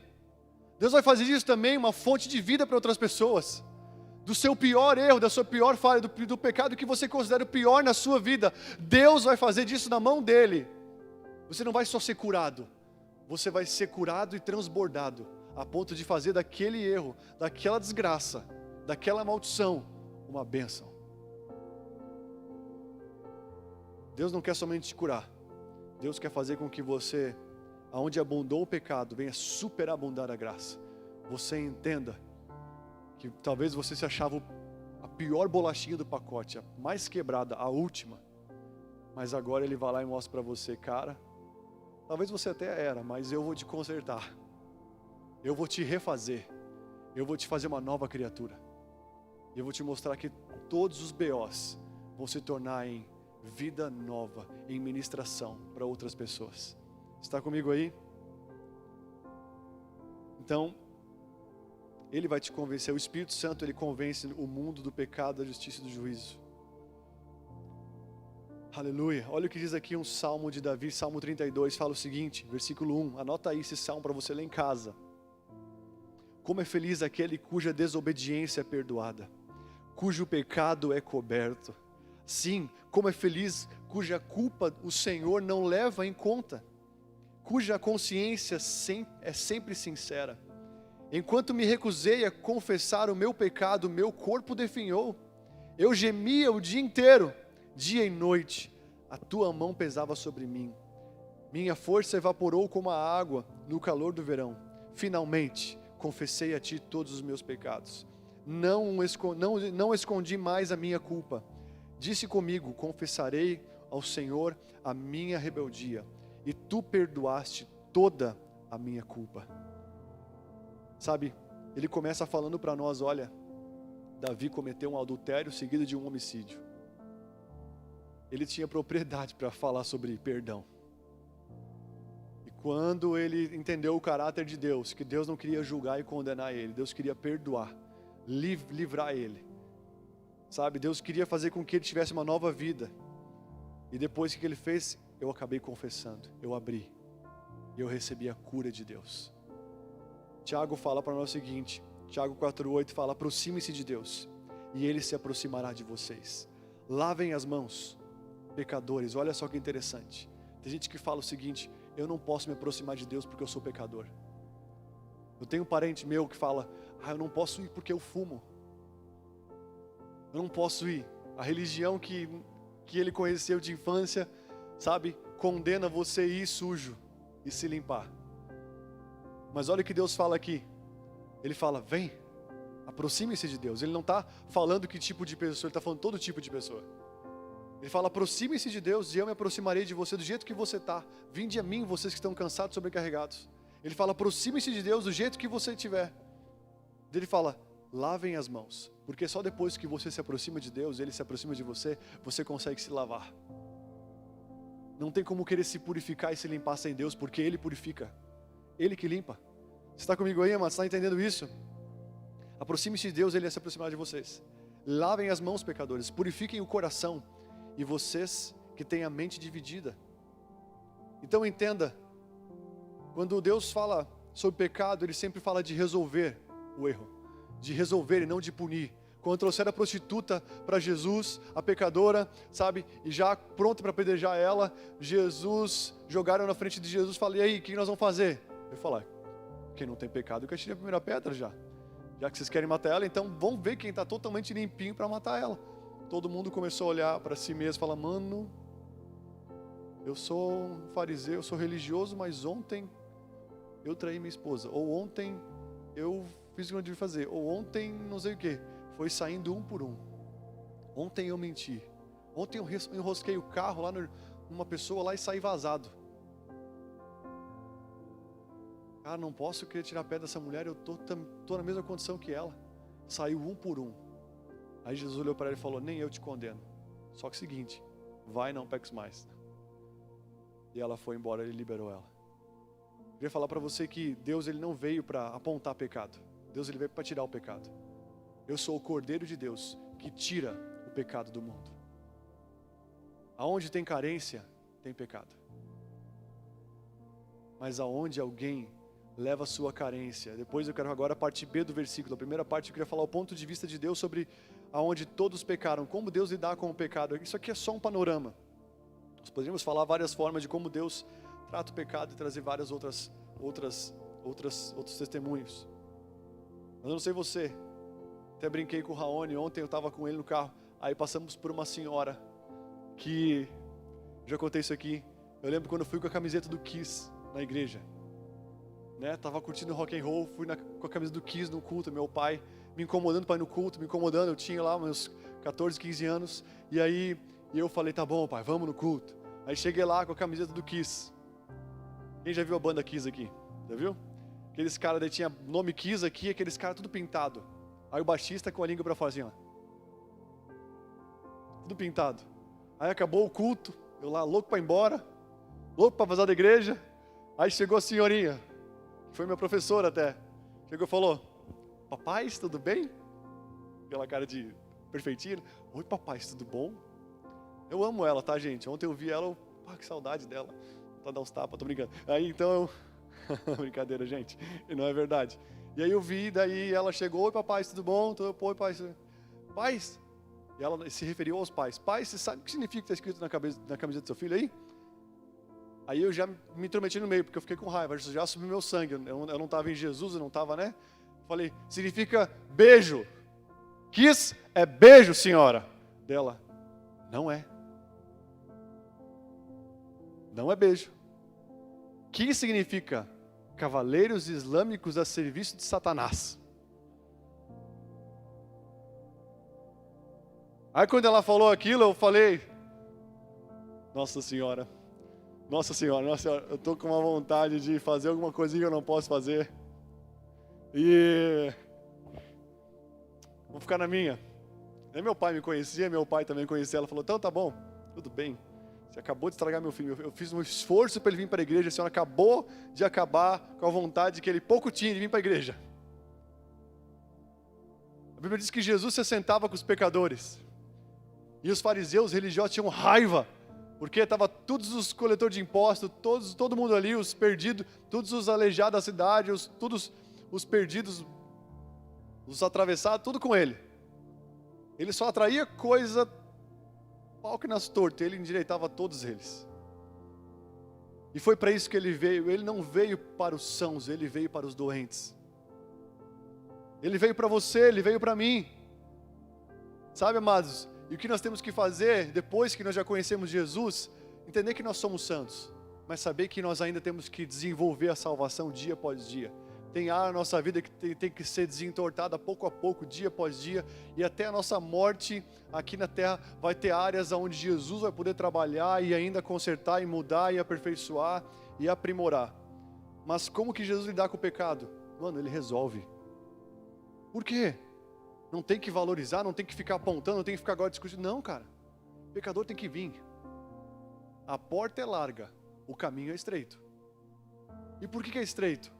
Deus vai fazer disso também uma fonte de vida para outras pessoas. Do seu pior erro, da sua pior falha, do pecado que você considera o pior na sua vida, Deus vai fazer disso na mão dEle. Você não vai só ser curado, você vai ser curado e transbordado, a ponto de fazer daquele erro, daquela desgraça, daquela maldição, uma bênção. Deus não quer somente te curar, Deus quer fazer com que você, aonde abundou o pecado, venha superabundar a graça. Você entenda que talvez você se achava a pior bolachinha do pacote, a mais quebrada, a última, mas agora Ele vai lá e mostra para você, cara, talvez você até era, mas eu vou te consertar, eu vou te refazer, eu vou te fazer uma nova criatura, eu vou te mostrar que todos os BOs vão se tornar em vida nova, em ministração para outras pessoas. Está comigo aí? Então, Ele vai te convencer. O Espírito Santo, ele convence o mundo do pecado, da justiça e do juízo. Aleluia. Olha o que diz aqui um salmo de Davi, Salmo 32, fala o seguinte, versículo 1. Anota aí esse salmo para você ler em casa. Como é feliz aquele cuja desobediência é perdoada, cujo pecado é coberto. Sim, como é feliz cuja culpa o Senhor não leva em conta, cuja consciência é sempre sincera. Enquanto me recusei a confessar o meu pecado, meu corpo definhou. Eu gemia o dia inteiro, dia e noite, a tua mão pesava sobre mim. Minha força evaporou como a água no calor do verão. Finalmente, confessei a ti todos os meus pecados. Não escondi mais a minha culpa. Disse comigo, confessarei ao Senhor a minha rebeldia, e tu perdoaste toda a minha culpa. Sabe, ele começa falando para nós, olha, Davi cometeu um adultério seguido de um homicídio. Ele tinha propriedade para falar sobre perdão. E quando ele entendeu o caráter de Deus, que Deus não queria julgar e condenar ele, Deus queria perdoar, livrar ele. Sabe, Deus queria fazer com que ele tivesse uma nova vida. E depois que ele fez, eu acabei confessando, eu abri. E eu recebi a cura de Deus. Tiago fala para nós o seguinte, Tiago 4,8 fala, aproxime-se de Deus, e Ele se aproximará de vocês. Lavem as mãos, pecadores. Olha só que interessante. Tem gente que fala o seguinte, eu não posso me aproximar de Deus porque eu sou pecador. Eu tenho um parente meu que fala, eu não posso ir porque eu fumo. Eu não posso ir. A religião que ele conheceu de infância, sabe, condena você a ir sujo e se limpar. Mas olha o que Deus fala aqui. Ele fala, vem, aproxime-se de Deus. Ele não está falando que tipo de pessoa, ele está falando todo tipo de pessoa. Ele fala, aproxime-se de Deus e eu me aproximarei de você do jeito que você está. Vinde a mim, vocês que estão cansados e sobrecarregados. Ele fala, aproxime-se de Deus do jeito que você estiver. Ele fala, lavem as mãos. Porque só depois que você se aproxima de Deus, Ele se aproxima de você, você consegue se lavar. Não tem como querer se purificar e se limpar sem Deus, porque Ele purifica. Ele que limpa. Você está comigo aí, amado? Você está entendendo isso? Aproxime-se de Deus, Ele vai se aproximar de vocês. Lavem as mãos, pecadores. Purifiquem o coração. E vocês que têm a mente dividida. Então entenda. Quando Deus fala sobre pecado, Ele sempre fala de resolver o erro. De resolver e não de punir. Quando trouxeram a prostituta para Jesus, a pecadora, sabe? E já pronto para apedrejar ela, jogaram na frente de Jesus e falaram, e aí, o que nós vamos fazer? Eu falei, quem não tem pecado, que atire a primeira pedra já. Já que vocês querem matar ela, então vamos ver quem está totalmente limpinho para matar ela. Todo mundo começou a olhar para si mesmo e falar, mano, eu sou um fariseu, eu sou religioso, mas ontem eu traí minha esposa. Ou ontem eu fiz o que eu devia fazer. Ou ontem não sei o que. Foi saindo um por um. Ontem eu menti. Ontem eu enrosquei o carro lá numa pessoa lá e saí vazado. Cara, não posso querer tirar pé dessa mulher, eu tô na mesma condição que ela. Saiu um por um. Aí Jesus olhou para ela e falou, nem eu te condeno. Só que é o seguinte, vai, não peques mais. E ela foi embora, ele liberou ela. Eu queria falar para você que Deus, Ele não veio para apontar pecado. Deus, Ele veio para tirar o pecado. Eu sou o Cordeiro de Deus que tira o pecado do mundo. Aonde tem carência, tem pecado. Mas aonde alguém leva a sua carência. Depois eu quero agora a parte B do versículo. A primeira parte eu queria falar o ponto de vista de Deus sobre aonde todos pecaram. Como Deus lidar com o pecado. Isso aqui é só um panorama. Nós poderíamos falar várias formas de como Deus trata o pecado e trazer várias outros testemunhos. Mas eu não sei você. Até brinquei com o Raoni. Ontem eu estava com ele no carro. Aí passamos por uma senhora que... Já contei isso aqui. Eu lembro quando eu fui com a camiseta do Kiss na igreja. Tava curtindo rock and roll, fui com a camisa do Kiss no culto, meu pai me incomodando para ir no culto, me incomodando, eu tinha lá meus 14, 15 anos, e aí eu falei, tá bom pai, vamos no culto. Aí cheguei lá com a camiseta do Kiss. Quem já viu a banda Kiss aqui? Já viu? Aqueles caras, daí tinha nome Kiss aqui, aqueles caras tudo pintado. Aí o baixista com a língua para fora assim, ó. Tudo pintado. Aí acabou o culto, eu lá louco para ir embora, louco para vazar da igreja. Aí chegou a senhorinha, que foi minha professora até. Chegou e falou, Papais, tudo bem? Aquela cara de perfeitinho. Oi, papais, tudo bom? Eu amo ela, tá, gente? Ontem eu vi ela, que saudade dela. Tá dar uns tapas, tô brincando. Aí, então, brincadeira, gente. E não é verdade. E aí eu vi, daí ela chegou, oi, papais, tudo bom? Oi, pais. Pais? E ela se referiu aos pais. Pais, você sabe o que significa que está escrito na camiseta do seu filho aí? Aí eu já me intrometi no meio, porque eu fiquei com raiva. Já subiu meu sangue. Eu não estava em Jesus, eu não estava, né? Falei, significa beijo. Kiss é beijo, senhora. Dela, não é. Não é beijo. Kiss significa cavaleiros islâmicos a serviço de Satanás. Aí quando ela falou aquilo, eu falei, Nossa Senhora, eu tô com uma vontade de fazer alguma coisinha que eu não posso fazer. E vou ficar na minha. Aí meu pai me conhecia, meu pai também conhecia. Ela falou, então tá bom, tudo bem. Você acabou de estragar meu filho. Eu fiz um esforço para ele vir para a igreja. A senhora acabou de acabar com a vontade que ele pouco tinha de vir para a igreja. A Bíblia diz que Jesus se sentava com os pecadores. E os fariseus religiosos tinham raiva. Porque estavam todos os coletores de impostos, todo mundo ali, os perdidos, todos os aleijados da cidade, todos os perdidos, os atravessados, tudo com ele. Ele só atraía coisa, pau que nas tortas, ele endireitava todos eles. E foi para isso que ele veio. Ele não veio para os sãos, ele veio para os doentes. Ele veio para você, ele veio para mim. Sabe, amados? E o que nós temos que fazer, depois que nós já conhecemos Jesus, entender que nós somos santos, mas saber que nós ainda temos que desenvolver a salvação dia após dia. Tem área na nossa vida que tem que ser desentortada pouco a pouco, dia após dia, e até a nossa morte aqui na terra vai ter áreas onde Jesus vai poder trabalhar e ainda consertar e mudar e aperfeiçoar e aprimorar. Mas como que Jesus lidar com o pecado? Mano, ele resolve. Por quê? Não tem que valorizar, não tem que ficar apontando, não tem que ficar agora discutindo. Não, cara. O pecador tem que vir. A porta é larga, o caminho é estreito. E por que é estreito?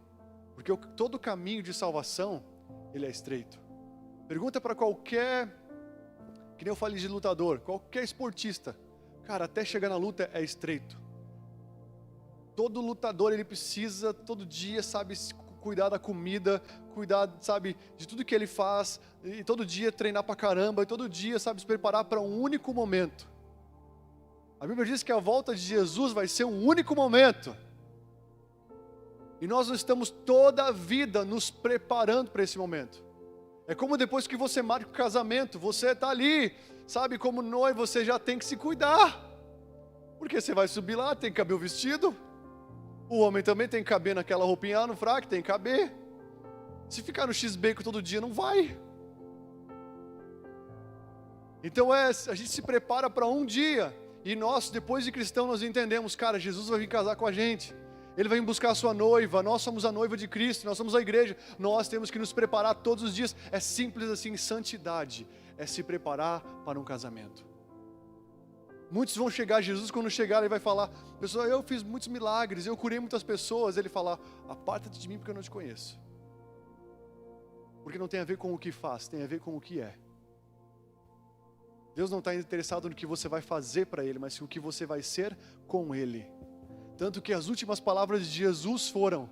Porque todo caminho de salvação, ele é estreito. Pergunta para qualquer, que nem eu falei de lutador, qualquer esportista. Cara, até chegar na luta é estreito. Todo lutador, ele precisa, todo dia, sabe, cuidar da comida, cuidar, sabe, de tudo que ele faz, e todo dia treinar pra caramba, e todo dia, sabe, se preparar para um único momento. A Bíblia diz que a volta de Jesus vai ser um único momento. E nós estamos toda a vida nos preparando para esse momento. É como depois que você marca o casamento, você está ali, sabe, como noivo, você já tem que se cuidar. Porque você vai subir lá, tem que caber o vestido. O homem também tem que caber naquela roupinha lá no fraco, tem que caber. Se ficar no X-Bacon todo dia, não vai. Então a gente se prepara para um dia. E nós, depois de cristão, nós entendemos, cara, Jesus vai vir casar com a gente. Ele vai buscar a sua noiva, nós somos a noiva de Cristo, nós somos a igreja. Nós temos que nos preparar todos os dias. É simples assim, santidade é se preparar para um casamento. Muitos vão chegar a Jesus, quando chegar ele vai falar, pessoal, eu fiz muitos milagres, eu curei muitas pessoas. Ele fala, aparta-te de mim porque eu não te conheço. Porque não tem a ver com o que faz, tem a ver com o que é. Deus não está interessado no que você vai fazer para Ele, mas no que você vai ser com Ele. Tanto que as últimas palavras de Jesus foram,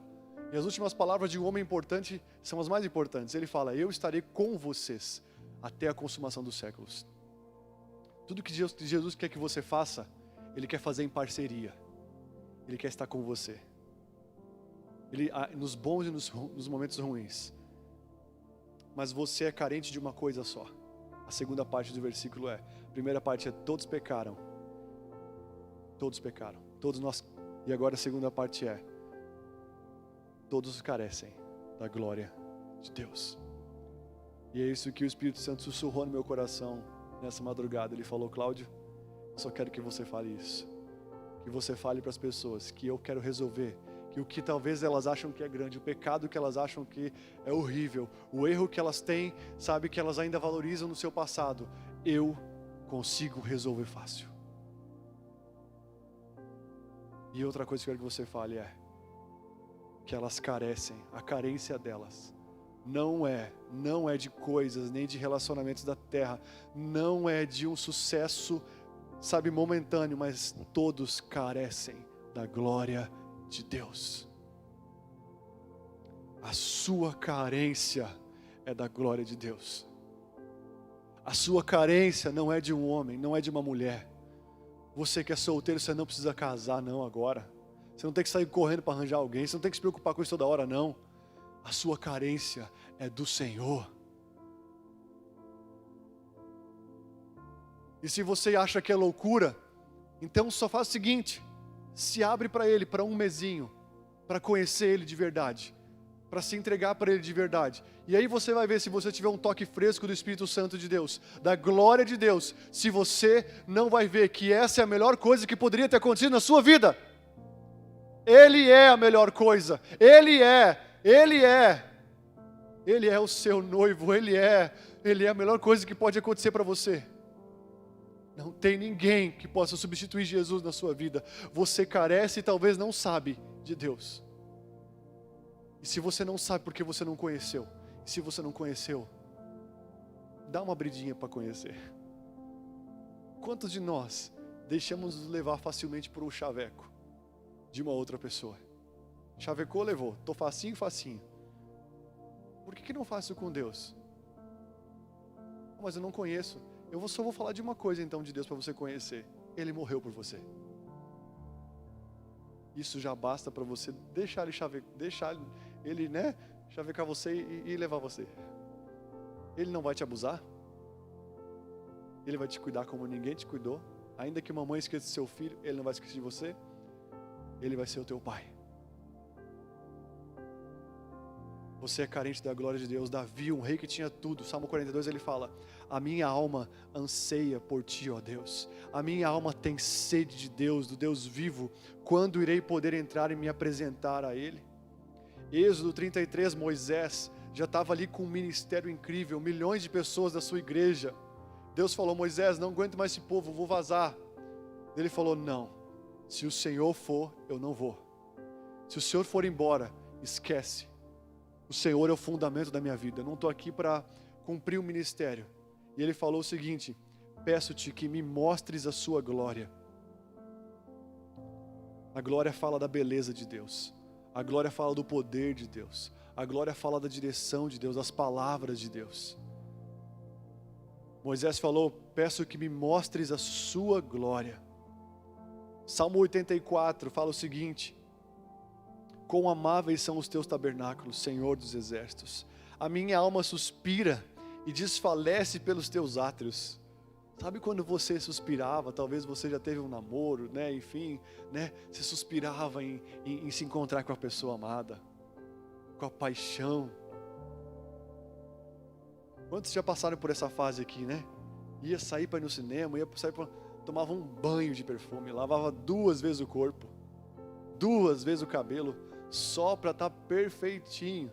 e as últimas palavras de um homem importante são as mais importantes. Ele fala, eu estarei com vocês até a consumação dos séculos. Tudo que Jesus quer que você faça, Ele quer fazer em parceria. Ele quer estar com você. Ele, nos bons e nos momentos ruins. Mas você é carente de uma coisa só. A segunda parte do versículo é, a primeira parte é, todos pecaram. Todos pecaram. Todos nós. E agora a segunda parte é, todos carecem da glória de Deus. E é isso que o Espírito Santo sussurrou no meu coração nessa madrugada. Ele falou, Cláudio, eu só quero que você fale isso. Que você fale para as pessoas que eu quero resolver. Que o que talvez elas acham que é grande, o pecado que elas acham que é horrível, o erro que elas têm, sabe, que elas ainda valorizam no seu passado, eu consigo resolver fácil. E outra coisa que eu quero que você fale é que elas carecem, a carência delas não é de coisas, nem de relacionamentos da terra, não é de um sucesso, sabe, momentâneo, mas todos carecem da glória de Deus. A sua carência é da glória de Deus. A sua carência não é de um homem, não é de uma mulher. Você que é solteiro, você não precisa casar não agora. Você não tem que sair correndo para arranjar alguém, você não tem que se preocupar com isso toda hora não. A sua carência é do Senhor. E se você acha que é loucura, então só faz o seguinte: se abre para Ele, para um mesinho, para conhecer Ele de verdade, para se entregar para Ele de verdade. E aí você vai ver, se você tiver um toque fresco do Espírito Santo de Deus, da glória de Deus, se você não vai ver que essa é a melhor coisa que poderia ter acontecido na sua vida. Ele é a melhor coisa, Ele é o seu noivo, Ele é a melhor coisa que pode acontecer para você. Não tem ninguém que possa substituir Jesus na sua vida. Você carece e talvez não sabe de Deus. E se você não sabe porque você não conheceu, e se você não conheceu, dá uma abridinha para conhecer. Quantos de nós deixamos nos levar facilmente por um chaveco de uma outra pessoa? Chavecou, levou. Tô facinho. Por que não faço com Deus? Mas eu não conheço. Eu só vou falar de uma coisa então de Deus para você conhecer. Ele morreu por você. Isso já basta para você deixar ele chavecar você e levar você. Ele não vai te abusar. Ele vai te cuidar como ninguém te cuidou. Ainda que mamãe esqueça do seu filho, Ele não vai esquecer de você. Ele vai ser o teu pai. Você é carente da glória de Deus. Davi, um rei que tinha tudo. Salmo 42 ele fala: a minha alma anseia por ti, ó Deus. A minha alma tem sede de Deus, do Deus vivo. Quando irei poder entrar e me apresentar a Ele? Êxodo 33, Moisés já estava ali com um ministério incrível. Milhões de pessoas da sua igreja. Deus falou: Moisés, não aguento mais esse povo, vou vazar. Ele falou: não, se o Senhor for, eu não vou. Se o Senhor for embora, esquece. O Senhor é o fundamento da minha vida. Eu não estou aqui para cumprir o ministério. E Ele falou o seguinte: peço-te que me mostres a sua glória. A glória fala da beleza de Deus. A glória fala do poder de Deus. A glória fala da direção de Deus, das palavras de Deus. Moisés falou: peço que me mostres a sua glória. Salmo 84 fala o seguinte: quão amáveis são os teus tabernáculos, Senhor dos exércitos. A minha alma suspira e desfalece pelos teus átrios. Sabe quando você suspirava? Talvez você já teve um namoro, enfim, você suspirava em se encontrar com a pessoa amada, com a paixão. Quantos já passaram por essa fase aqui, Ia sair para ir no cinema, tomava um banho de perfume, lavava 2 vezes o corpo, 2 vezes o cabelo, só para estar perfeitinho,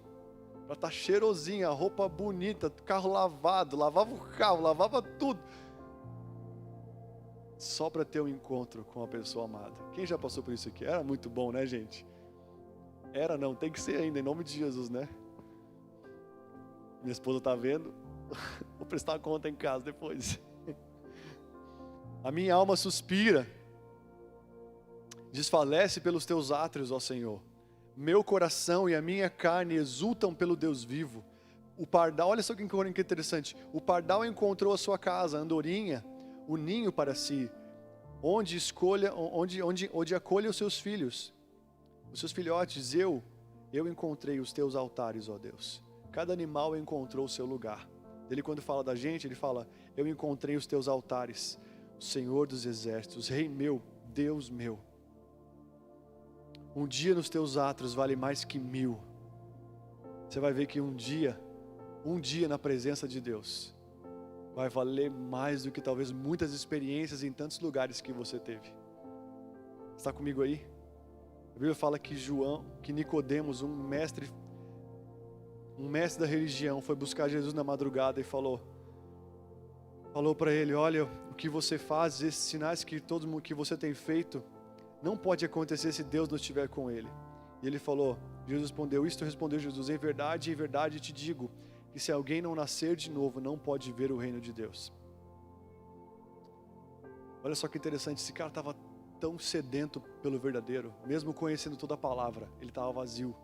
para estar cheirosinho, a roupa bonita, carro lavado, lavava o carro, lavava tudo, só para ter um encontro com a pessoa amada. Quem já passou por isso aqui? Era muito bom, gente? Era não, tem que ser ainda, em nome de Jesus, Minha esposa está vendo, vou prestar conta em casa depois. A minha alma suspira, desfalece pelos teus átrios, ó Senhor. Meu coração e a minha carne exultam pelo Deus vivo. O pardal, olha só que interessante. O pardal encontrou a sua casa, a andorinha, o ninho para si, onde acolhe os seus filhos, os seus filhotes. Eu encontrei os teus altares, ó Deus. Cada animal encontrou o seu lugar. Ele, quando fala da gente, ele fala: eu encontrei os teus altares, o Senhor dos exércitos, Rei meu, Deus meu. Um dia nos teus átrios vale mais que 1000. Você vai ver que um dia na presença de Deus vai valer mais do que talvez muitas experiências em tantos lugares que você teve. Está comigo aí? A Bíblia fala que Nicodemos, um mestre da religião, foi buscar Jesus na madrugada e falou para ele: olha, o que você faz, esses sinais que você tem feito, não pode acontecer se Deus não estiver com ele. E ele falou, Jesus respondeu, isto respondeu Jesus, em verdade te digo, que se alguém não nascer de novo, não pode ver o reino de Deus. Olha só que interessante, esse cara estava tão sedento pelo verdadeiro, mesmo conhecendo toda a palavra, ele estava vazio.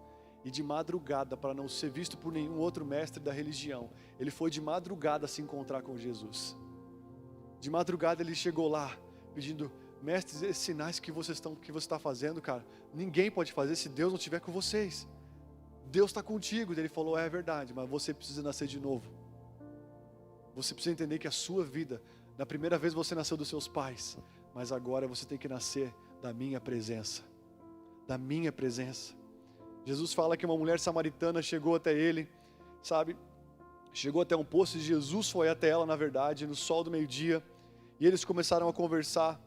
E de madrugada, para não ser visto por nenhum outro mestre da religião, ele foi de madrugada se encontrar com Jesus. De madrugada ele chegou lá, pedindo, mestres, esses sinais que você está fazendo, cara, ninguém pode fazer se Deus não estiver com vocês. Deus está contigo. Ele falou, é verdade, mas você precisa nascer de novo. Você precisa entender que a sua vida, na primeira vez você nasceu dos seus pais, mas agora você tem que nascer da minha presença. Da minha presença. Jesus fala que uma mulher samaritana chegou até ele, sabe? Chegou até um poço e Jesus foi até ela, na verdade, no sol do meio-dia. E eles começaram a conversar.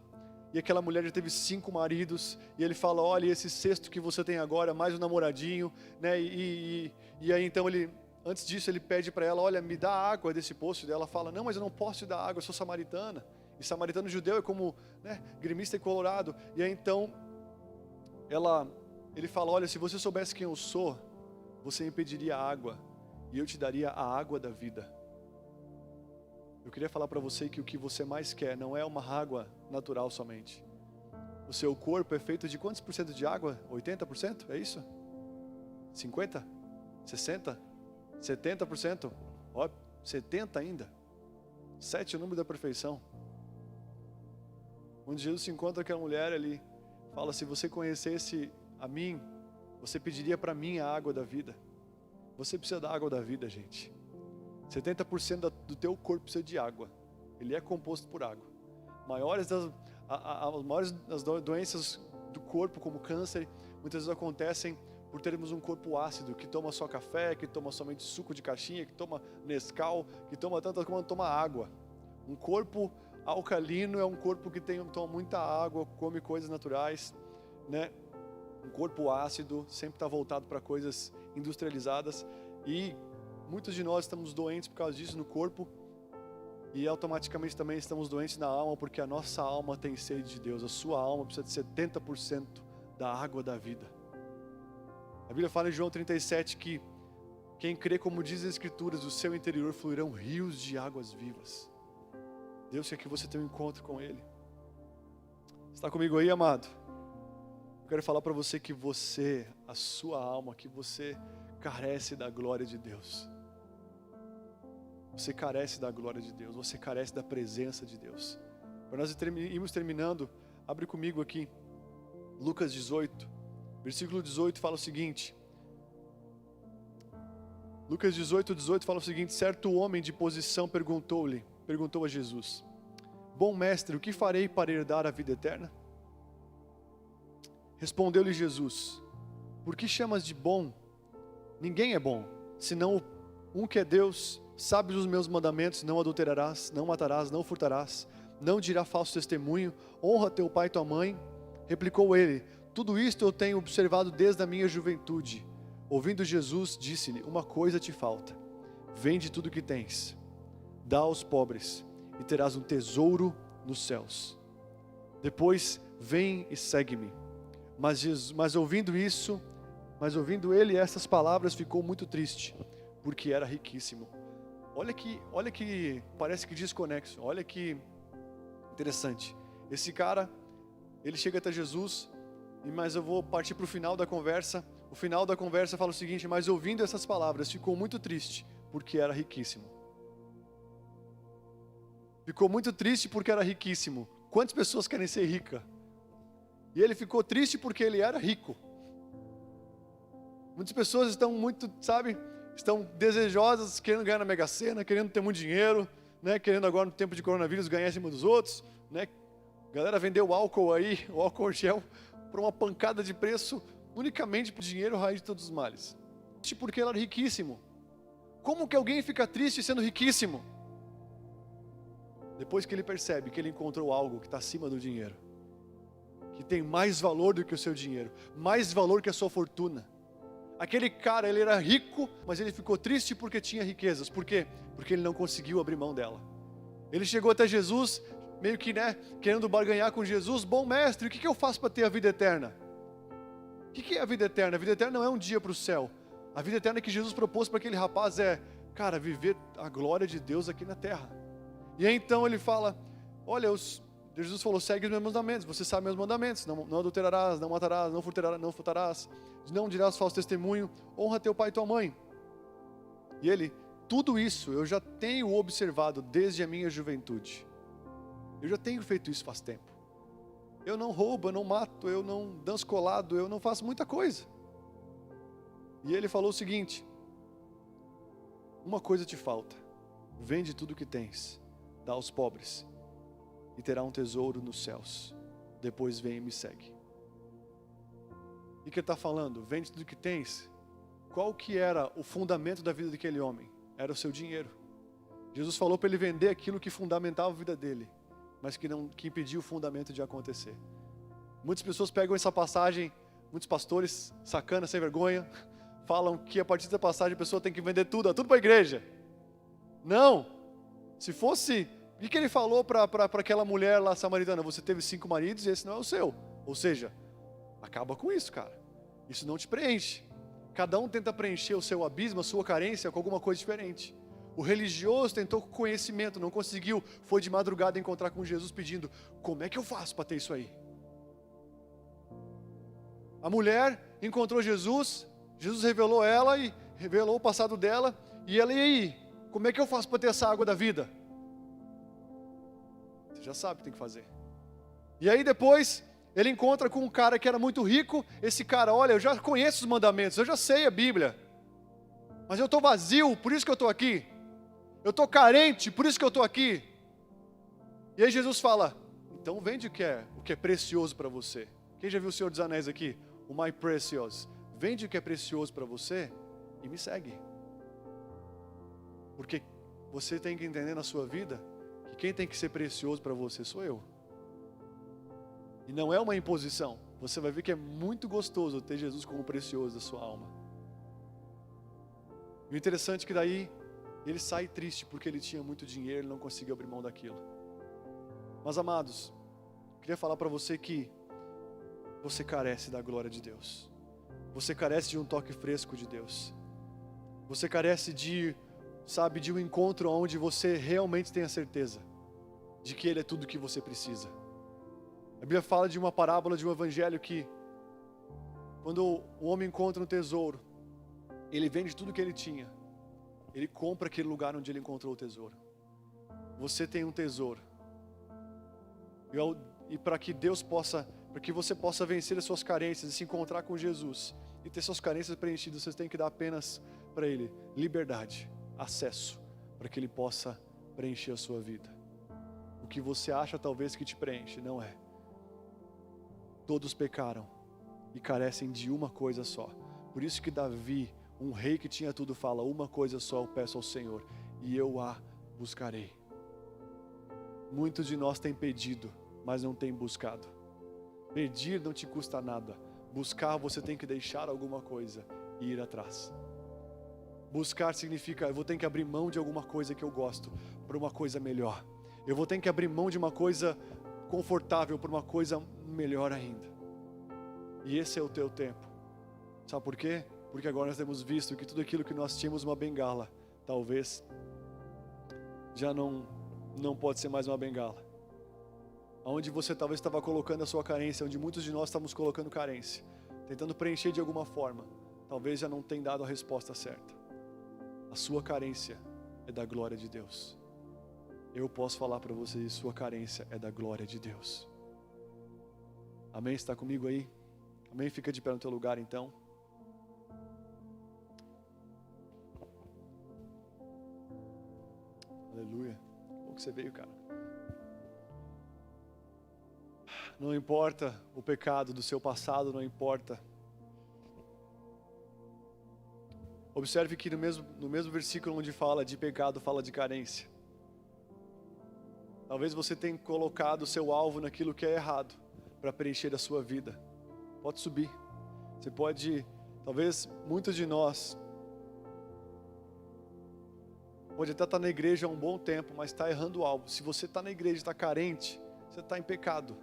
E aquela mulher já teve 5 maridos. E ele fala, olha, esse sexto que você tem agora, mais um namoradinho, né? E aí então ele, antes disso ele pede para ela, olha, me dá água desse poço. E ela fala, não, mas eu não posso te dar água, eu sou samaritana. E samaritano judeu é como, né, gremista e colorado. E aí então, ele fala, olha, se você soubesse quem eu sou, você me pediria água. E eu te daria a água da vida. Eu queria falar para você que o que você mais quer não é uma água natural somente. O seu corpo é feito de quantos por cento de água? 80%? É isso? 50%? 60%? 70%? Ó, 70% ainda. 7 é o número da perfeição. Quando Jesus se encontra com aquela mulher, ele fala, se você conhecesse a mim, você pediria para mim a água da vida. Você precisa da água da vida, gente. 70% do teu corpo precisa de água. Ele é composto por água. As maiores das doenças do corpo, como câncer, muitas vezes acontecem por termos um corpo ácido, que toma só café, que toma somente suco de caixinha, que toma Nescau, que toma tanto como toma água. Um corpo alcalino é um corpo que toma muita água, come coisas naturais, né? Um corpo ácido sempre está voltado para coisas industrializadas e muitos de nós estamos doentes por causa disso no corpo e automaticamente também estamos doentes na alma porque a nossa alma tem sede de Deus. A sua alma precisa de 70% da água da vida. A Bíblia fala em João 37 que quem crê, como diz as Escrituras, do seu interior fluirão rios de águas vivas. Deus quer que você tenha um encontro com Ele. Está comigo aí, amado? Eu quero falar para você que você, a sua alma, que você carece da glória de Deus. Você carece da glória de Deus, você carece da presença de Deus. Para nós irmos terminando, abre comigo aqui, Lucas 18, versículo 18 fala o seguinte. Lucas 18 fala o seguinte, certo homem de posição perguntou a Jesus, bom mestre, o que farei para herdar a vida eterna? Respondeu-lhe Jesus, por que chamas de bom? Ninguém é bom, senão um que é Deus. Sabes os meus mandamentos, não adulterarás, não matarás, não furtarás, não dirá falso testemunho, honra teu pai e tua mãe. Replicou ele, tudo isto eu tenho observado desde a minha juventude. Ouvindo Jesus, disse-lhe, uma coisa te falta, vende tudo que tens, dá aos pobres e terás um tesouro nos céus. Depois vem e segue-me. Mas ouvindo ele essas palavras, ficou muito triste, porque era riquíssimo. Olha que parece que desconexo, olha que interessante. Esse cara, ele chega até Jesus, mas eu vou partir para o final da conversa. O final da conversa fala o seguinte, mas ouvindo essas palavras, ficou muito triste, porque era riquíssimo. Ficou muito triste porque era riquíssimo. Quantas pessoas querem ser rica? E ele ficou triste porque ele era rico. Muitas pessoas estão muito, estão desejosas, querendo ganhar na Mega Sena, querendo ter muito dinheiro, né? Querendo agora no tempo de coronavírus ganhar em cima dos outros, né? Galera vendeu álcool aí, o álcool gel, por uma pancada de preço, unicamente por dinheiro, raiz de todos os males. Triste porque ele era riquíssimo. Como que alguém fica triste sendo riquíssimo? Depois que ele percebe que ele encontrou algo que está acima do dinheiro, que tem mais valor do que o seu dinheiro, mais valor que a sua fortuna. Aquele cara, ele era rico, mas ele ficou triste porque tinha riquezas. Por quê? Porque ele não conseguiu abrir mão dela. Ele chegou até Jesus, meio que, querendo barganhar com Jesus. Bom mestre, o que eu faço para ter a vida eterna? que é a vida eterna? A vida eterna não é um dia para o céu. A vida eterna que Jesus propôs para aquele rapaz é, cara, viver a glória de Deus aqui na terra. E aí então ele fala, olha, Jesus falou, segue os meus mandamentos, você sabe meus mandamentos, não adulterarás, não matarás, não furtarás, não dirás falso testemunho, honra teu pai e tua mãe. E ele, tudo isso eu já tenho observado desde a minha juventude. Eu já tenho feito isso faz tempo. Eu não roubo, eu não mato, eu não danço colado, eu não faço muita coisa. E ele falou o seguinte, uma coisa te falta, vende tudo que tens, dá aos pobres, e terá um tesouro nos céus, depois vem e me segue. E o que ele está falando? Vende tudo que tens. Qual que era o fundamento da vida daquele homem? Era o seu dinheiro. Jesus falou para ele vender aquilo que fundamentava a vida dele, mas que impediu o fundamento de acontecer. Muitas pessoas pegam essa passagem, muitos pastores, sacana, sem vergonha, falam que a partir da passagem a pessoa tem que vender tudo para a igreja. Não! Se fosse, o que ele falou para aquela mulher lá samaritana? Você teve 5 maridos e esse não é o seu. Ou seja, acaba com isso, cara. Isso não te preenche. Cada um tenta preencher o seu abismo, a sua carência com alguma coisa diferente. O religioso tentou com conhecimento, não conseguiu, foi de madrugada encontrar com Jesus pedindo, como é que eu faço para ter isso aí? A mulher encontrou Jesus, Jesus revelou ela e revelou o passado dela, e ela, e aí? Como é que eu faço para ter essa água da vida? Você já sabe o que tem que fazer. E aí depois, ele encontra com um cara que era muito rico, esse cara, olha, eu já conheço os mandamentos, eu já sei a Bíblia, mas eu estou vazio, por isso que eu estou aqui. Eu estou carente, por isso que eu estou aqui. E aí Jesus fala, então vende o que é precioso para você. Quem já viu o Senhor dos Anéis aqui? O My Precious. Vende o que é precioso para você e me segue. Porque você tem que entender na sua vida que quem tem que ser precioso para você sou eu. E não é uma imposição. Você vai ver que é muito gostoso ter Jesus como precioso da sua alma. E o interessante é que daí ele sai triste porque ele tinha muito dinheiro, ele não conseguiu abrir mão daquilo. Mas amados, eu queria falar para você que você carece da glória de Deus. Você carece de um toque fresco de Deus. Você carece de um encontro onde você realmente tem a certeza de que Ele é tudo o que você precisa. A Bíblia fala de uma parábola de um evangelho que quando o homem encontra um tesouro, ele vende tudo o que ele tinha. Ele compra aquele lugar onde ele encontrou o tesouro. Você tem um tesouro. E para que você possa vencer as suas carências e se encontrar com Jesus e ter suas carências preenchidas, você tem que dar apenas para Ele liberdade, acesso, para que Ele possa preencher a sua vida. O que você acha talvez que te preenche, não é. Todos pecaram e carecem de uma coisa só. Por isso que Davi, um rei que tinha tudo, fala, uma coisa só eu peço ao Senhor, e eu a buscarei. Muitos de nós têm pedido, mas não têm buscado. Pedir não te custa nada. Buscar, você tem que deixar alguma coisa e ir atrás. Buscar significa, eu vou ter que abrir mão de alguma coisa que eu gosto, por uma coisa melhor. Eu vou ter que abrir mão de uma coisa confortável, por uma coisa melhor ainda. E esse é o teu tempo. Sabe por quê? Porque agora nós temos visto que tudo aquilo que nós tínhamos uma bengala, talvez já não pode ser mais uma bengala. Onde você talvez estava colocando a sua carência, onde muitos de nós estamos colocando carência, tentando preencher de alguma forma, talvez já não tenha dado a resposta certa. A sua carência é da glória de Deus. Eu posso falar para vocês, sua carência é da glória de Deus. Amém? Está comigo aí? Amém? Fica de pé no teu lugar então. Aleluia. Como que você veio, cara? Não importa o pecado do seu passado, não importa. Observe que no mesmo versículo onde fala de pecado, fala de carência. Talvez você tenha colocado o seu alvo naquilo que é errado, para preencher a sua vida. Pode subir. Você pode, talvez muitos de nós, pode até estar na igreja há um bom tempo, mas está errando o alvo. Se você está na igreja e está carente, você está em pecado.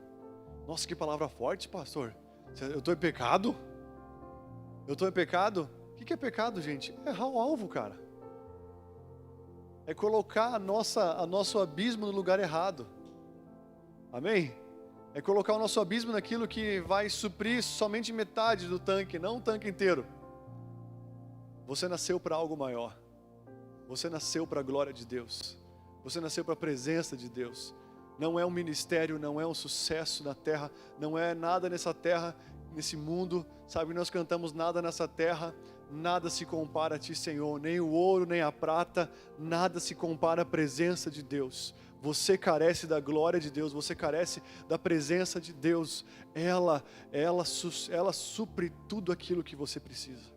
Nossa, que palavra forte, pastor. Eu estou em pecado? Eu estou em pecado? O que é pecado, gente? É errar o alvo, cara. É colocar a nosso abismo no lugar errado. Amém? É colocar o nosso abismo naquilo que vai suprir somente metade do tanque, não o tanque inteiro. Você nasceu para algo maior. Você nasceu para a glória de Deus. Você nasceu para a presença de Deus. Não é um ministério, não é um sucesso na terra, não é nada nessa terra, nesse mundo. Sabe, nós cantamos nada nessa terra, nada se compara a Ti, Senhor. Nem o ouro, nem a prata, nada se compara à presença de Deus. Você carece da glória de Deus, você carece da presença de Deus. Ela supre tudo aquilo que você precisa.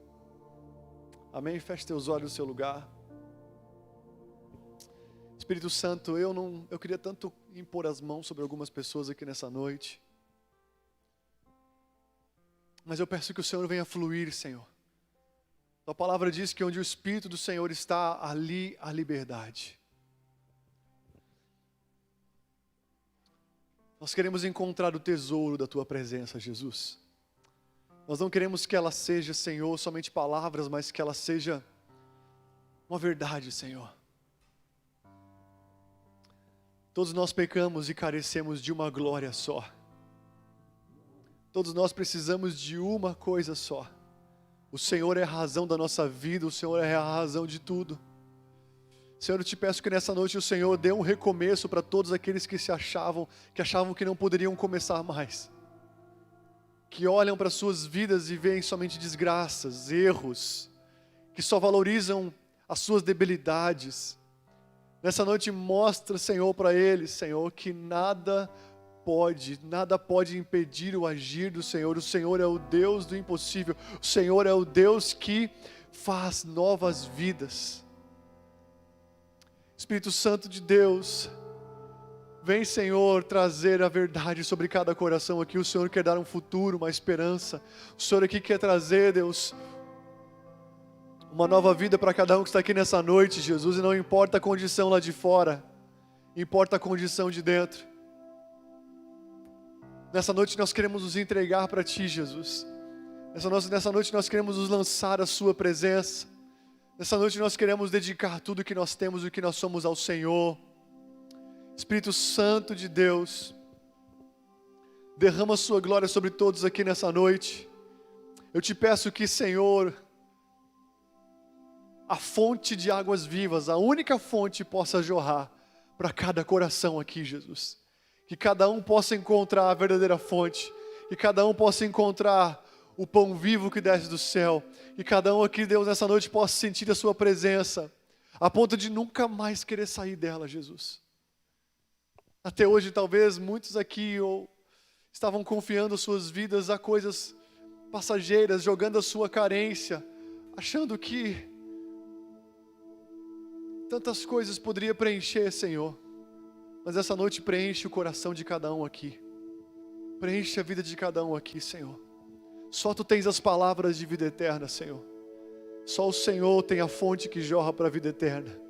Amém? Feche teus olhos no seu lugar. Espírito Santo, eu queria tanto impor as mãos sobre algumas pessoas aqui nessa noite. Mas eu peço que o Senhor venha fluir, Senhor. A palavra diz que onde o Espírito do Senhor está, ali há liberdade. Nós queremos encontrar o tesouro da Tua presença, Jesus. Nós não queremos que ela seja, Senhor, somente palavras, mas que ela seja uma verdade, Senhor. Todos nós pecamos e carecemos de uma glória só. Todos nós precisamos de uma coisa só. O Senhor é a razão da nossa vida, o Senhor é a razão de tudo. Senhor, eu te peço que nessa noite o Senhor dê um recomeço para todos aqueles que achavam que não poderiam começar mais. Que olham para suas vidas e veem somente desgraças, erros, que só valorizam as suas debilidades. Nessa noite mostra, Senhor, para eles, Senhor, que nada pode impedir o agir do Senhor. O Senhor é o Deus do impossível. O Senhor é o Deus que faz novas vidas. Espírito Santo de Deus, vem, Senhor, trazer a verdade sobre cada coração aqui. O Senhor quer dar um futuro, uma esperança. O Senhor aqui quer trazer, Deus, uma nova vida para cada um que está aqui nessa noite, Jesus. E não importa a condição lá de fora, importa a condição de dentro. Nessa noite nós queremos nos entregar para Ti, Jesus. Nessa noite nós queremos nos lançar à Sua presença. Nessa noite nós queremos dedicar tudo o que nós temos e o que nós somos ao Senhor. Espírito Santo de Deus, derrama a Sua glória sobre todos aqui nessa noite. Eu te peço que, Senhor, a fonte de águas vivas, a única fonte, possa jorrar para cada coração aqui, Jesus. Que cada um possa encontrar a verdadeira fonte, que cada um possa encontrar o pão vivo que desce do céu, e cada um aqui, Deus, nessa noite possa sentir a Sua presença, a ponto de nunca mais querer sair dela, Jesus. Até hoje, talvez, muitos aqui estavam confiando suas vidas a coisas passageiras, jogando a sua carência, achando que tantas coisas poderia preencher, Senhor. Mas essa noite preenche o coração de cada um aqui. Preenche a vida de cada um aqui, Senhor. Só Tu tens as palavras de vida eterna, Senhor. Só o Senhor tem a fonte que jorra para a vida eterna.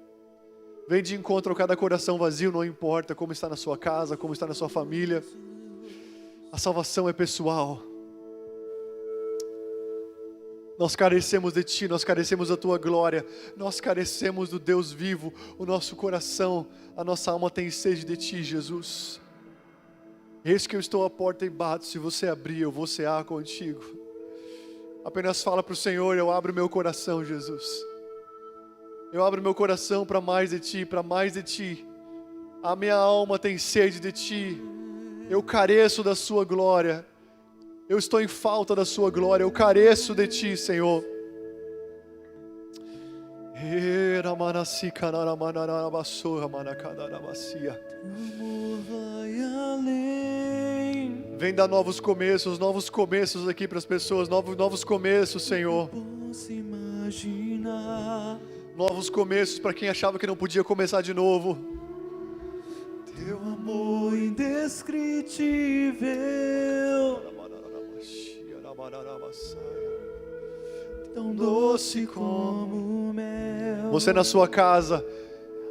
Vem de encontro a cada coração vazio, não importa como está na sua casa, como está na sua família. A salvação é pessoal. Nós carecemos de Ti, nós carecemos da Tua glória, nós carecemos do Deus vivo. O nosso coração, a nossa alma tem sede de Ti, Jesus. Eis que eu estou à porta e bato, se você abrir, eu vou cear contigo. Apenas fala para o Senhor: eu abro meu coração, Jesus. Eu abro meu coração para mais de Ti, para mais de Ti. A minha alma tem sede de Ti. Eu careço da Sua glória. Eu estou em falta da Sua glória. Eu careço de Ti, Senhor. Vem dar novos começos aqui para as pessoas, novos começos, Senhor. Novos começos para quem achava que não podia começar de novo. Teu amor indescritível, tão doce como mel. Você na sua casa,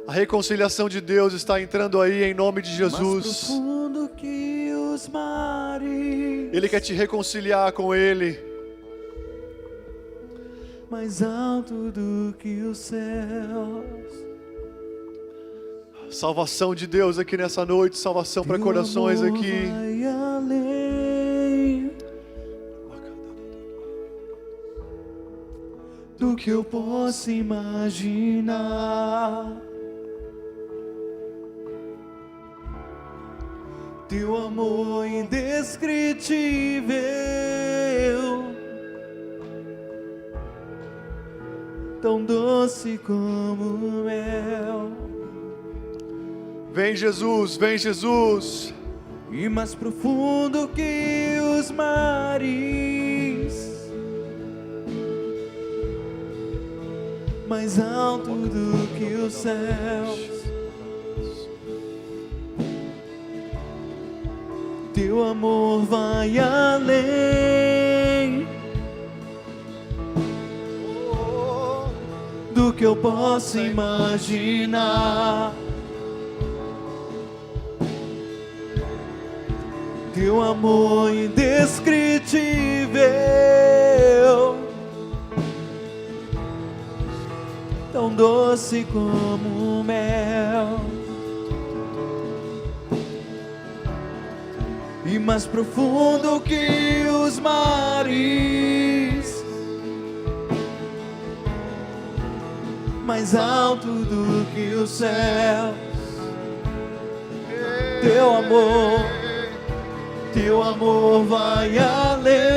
a reconciliação de Deus está entrando aí em nome de Jesus. Mais profundo que os mares. Ele quer te reconciliar com Ele. mais alto do que os céus. Salvação de Deus aqui nessa noite, salvação para corações aqui. Vai além do que eu posso imaginar. Teu amor indescritível, tão doce como o mel. Vem Jesus, vem Jesus. E mais profundo que os mares, mais alto do que os céus. Teu amor vai além do que eu posso imaginar. Teu amor indescritível, tão doce como o mel. E mais profundo que os mares, mais alto do que os céus. Teu amor vai além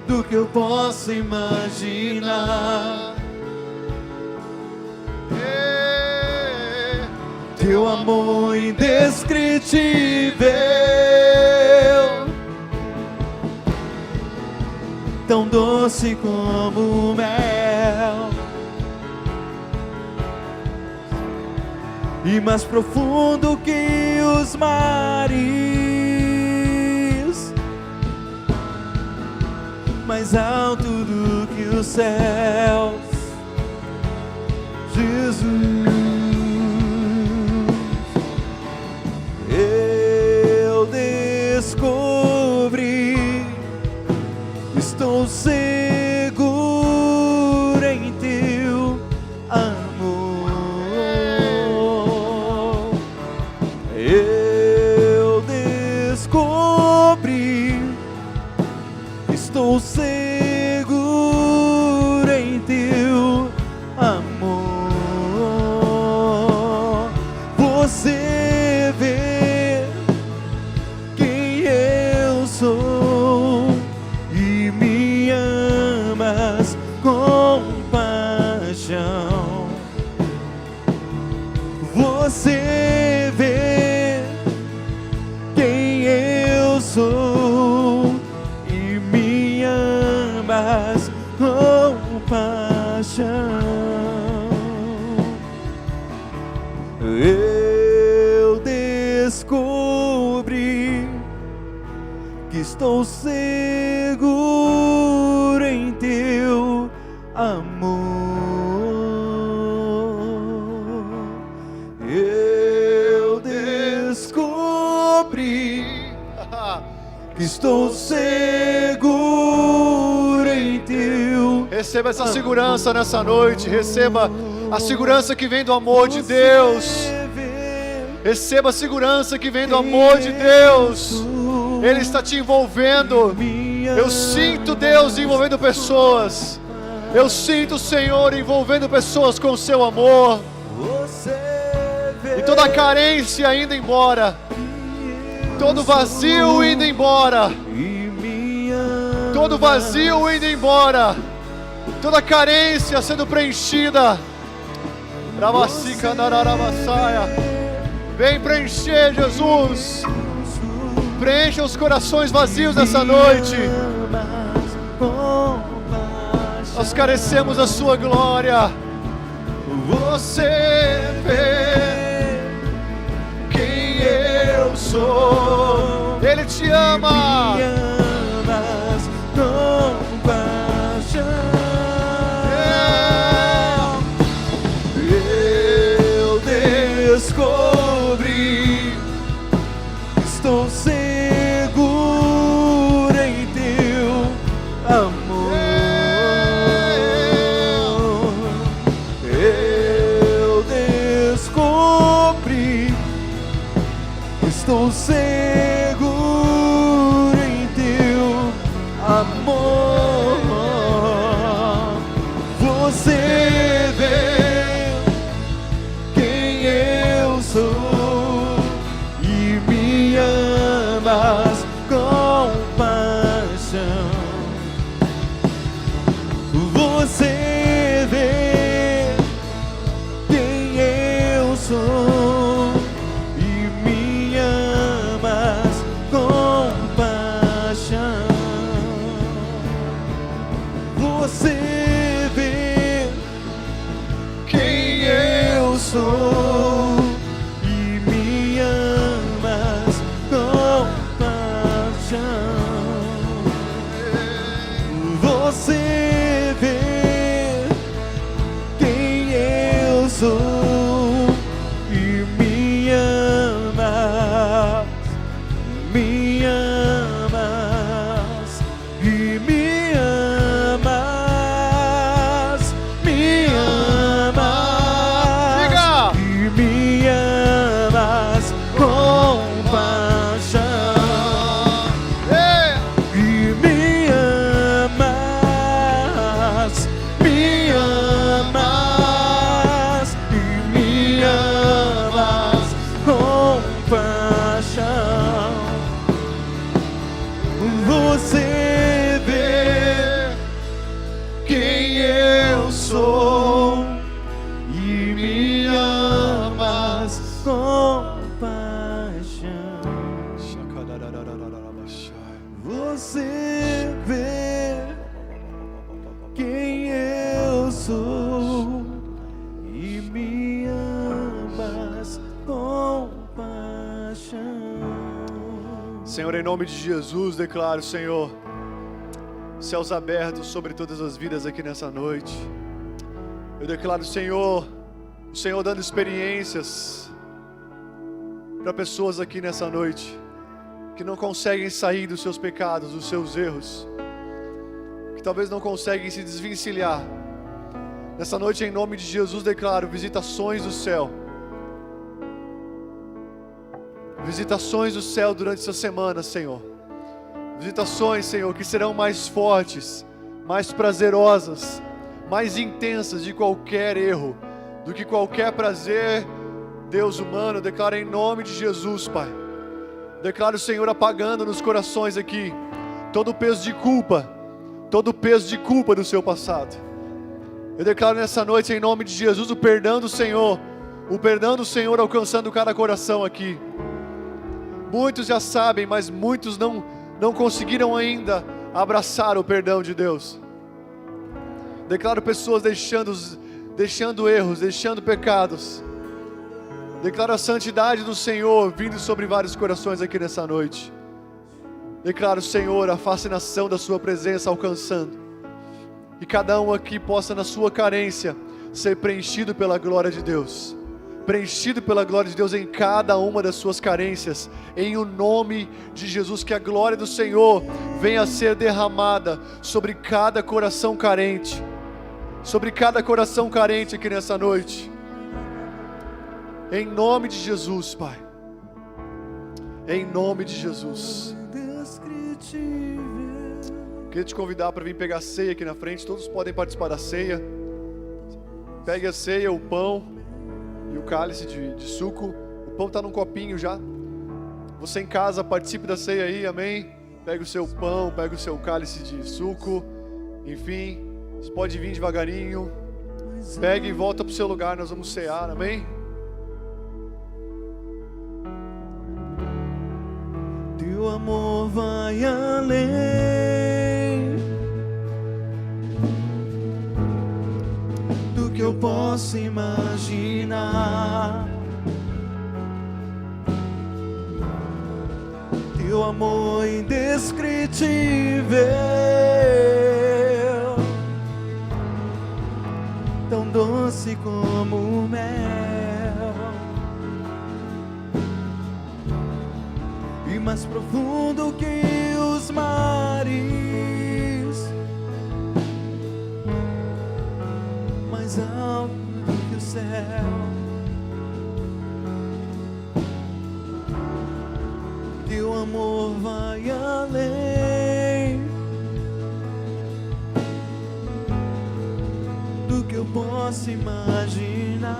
do que eu posso imaginar. Teu amor indescritível, tão doce como o mel. E mais profundo que os mares, mais alto do que os céus. Jesus, eu descobri, estou seguro em teu amor. Eu descobri, estou seguro em teu amor. Você vê quem eu sou e me amas com paixão. Você vê quem eu sou e me amas com paixão. Eu descobri que estou seguro em teu amor. Eu descobri que estou seguro em teu. Receba essa segurança nessa noite. Receba a segurança que vem do amor de Deus. Receba a segurança que vem do amor de Deus. Ele está te envolvendo. Eu sinto Deus envolvendo pessoas. Eu sinto o Senhor envolvendo pessoas com o seu amor. E toda a carência indo embora. Todo vazio indo embora. Todo vazio indo embora. Toda carência sendo preenchida. Vem preencher, Jesus. Preencha os corações vazios nessa noite. Nós carecemos da sua glória. Você vê quem eu sou. Ele te ama. Me amas com paixão. Eu descobri, estou seguro você vê quem eu sou e me amas com paixão. Você vê quem eu sou e me amas com paixão. Você vê quem eu sou e me amas com paixão. Você vê quem eu sou e me amas, me amas e me amas, me amas. Diga! E me amas com paixão. Yeah! E me amas, me amas, e me amas com paixão. Você vê quem eu sou e me amas com paixão. Você vê quem eu sou e me amas com paixão. Senhor, em nome de Jesus, declaro, Senhor, céus abertos sobre todas as vidas aqui nessa noite. Eu declaro, Senhor, o Senhor dando experiências para pessoas aqui nessa noite que não conseguem sair dos seus pecados, dos seus erros, que talvez não conseguem se desvencilhar. Nessa noite, em nome de Jesus, declaro visitações do céu. Visitações do céu durante essa semana, Senhor. Visitações, Senhor, que serão mais fortes, mais prazerosas, mais intensas de qualquer erro, do que qualquer prazer, Deus humano. Declaro em nome de Jesus, Pai. Declaro, Senhor, apagando nos corações aqui todo o peso de culpa, todo o peso de culpa do seu passado. Eu declaro nessa noite, em nome de Jesus, o perdão do Senhor alcançando cada coração aqui. Muitos já sabem, mas muitos não conseguiram ainda abraçar o perdão de Deus. Declaro pessoas deixando erros, deixando pecados. Declaro a santidade do Senhor vindo sobre vários corações aqui nessa noite. Declaro, Senhor, a fascinação da sua presença alcançando. E cada um aqui possa, na sua carência, ser preenchido pela glória de Deus. Preenchido pela glória de Deus em cada uma das suas carências. Em o nome de Jesus, que a glória do Senhor venha a ser derramada sobre cada coração carente. Sobre cada coração carente aqui nessa noite. Em nome de Jesus, Pai. Em nome de Jesus. Queria te convidar para vir pegar a ceia aqui na frente. Todos podem participar da ceia. Pegue a ceia, o pão e o cálice de suco. O pão está num copinho já. Você em casa, participe da ceia aí, amém? Pega o seu pão, pega o seu cálice de suco. Enfim, você pode vir devagarinho. Pegue e volta para o seu lugar, nós vamos cear, amém? Teu amor vai além do que eu posso imaginar. Teu amor indescritível, tão doce como o mel, e mais profundo que os mares, mais alto do que o céu. Teu amor vai além do que eu posso imaginar.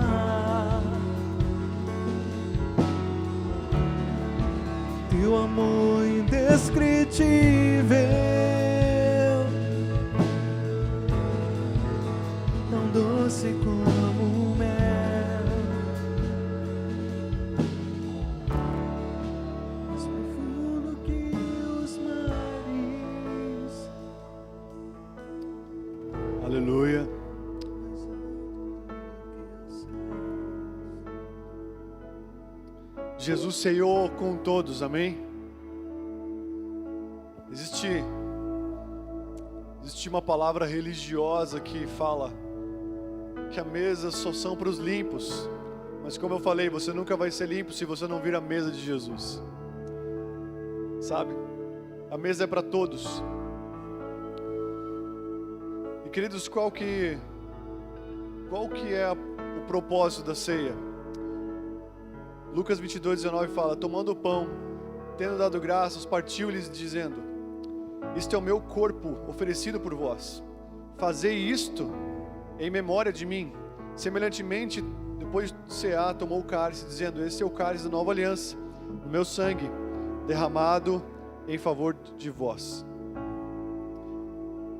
Teu amor indescritível, tão doce como o mel, mais profundo que os mares. Aleluia. Jesus ceiou com todos, amém? Existe uma palavra religiosa que fala que a mesa só são para os limpos. Mas como eu falei, você nunca vai ser limpo se você não vir à mesa de Jesus. Sabe? A mesa é para todos. E queridos, qual que é o propósito da ceia? Lucas 22:19 fala: tomando o pão, tendo dado graças, partiu-lhes dizendo: isto é o meu corpo oferecido por vós. Fazei isto em memória de mim. Semelhantemente, depois de cear, tomou o cálice, dizendo: esse é o cálice da nova aliança, o meu sangue, derramado em favor de vós.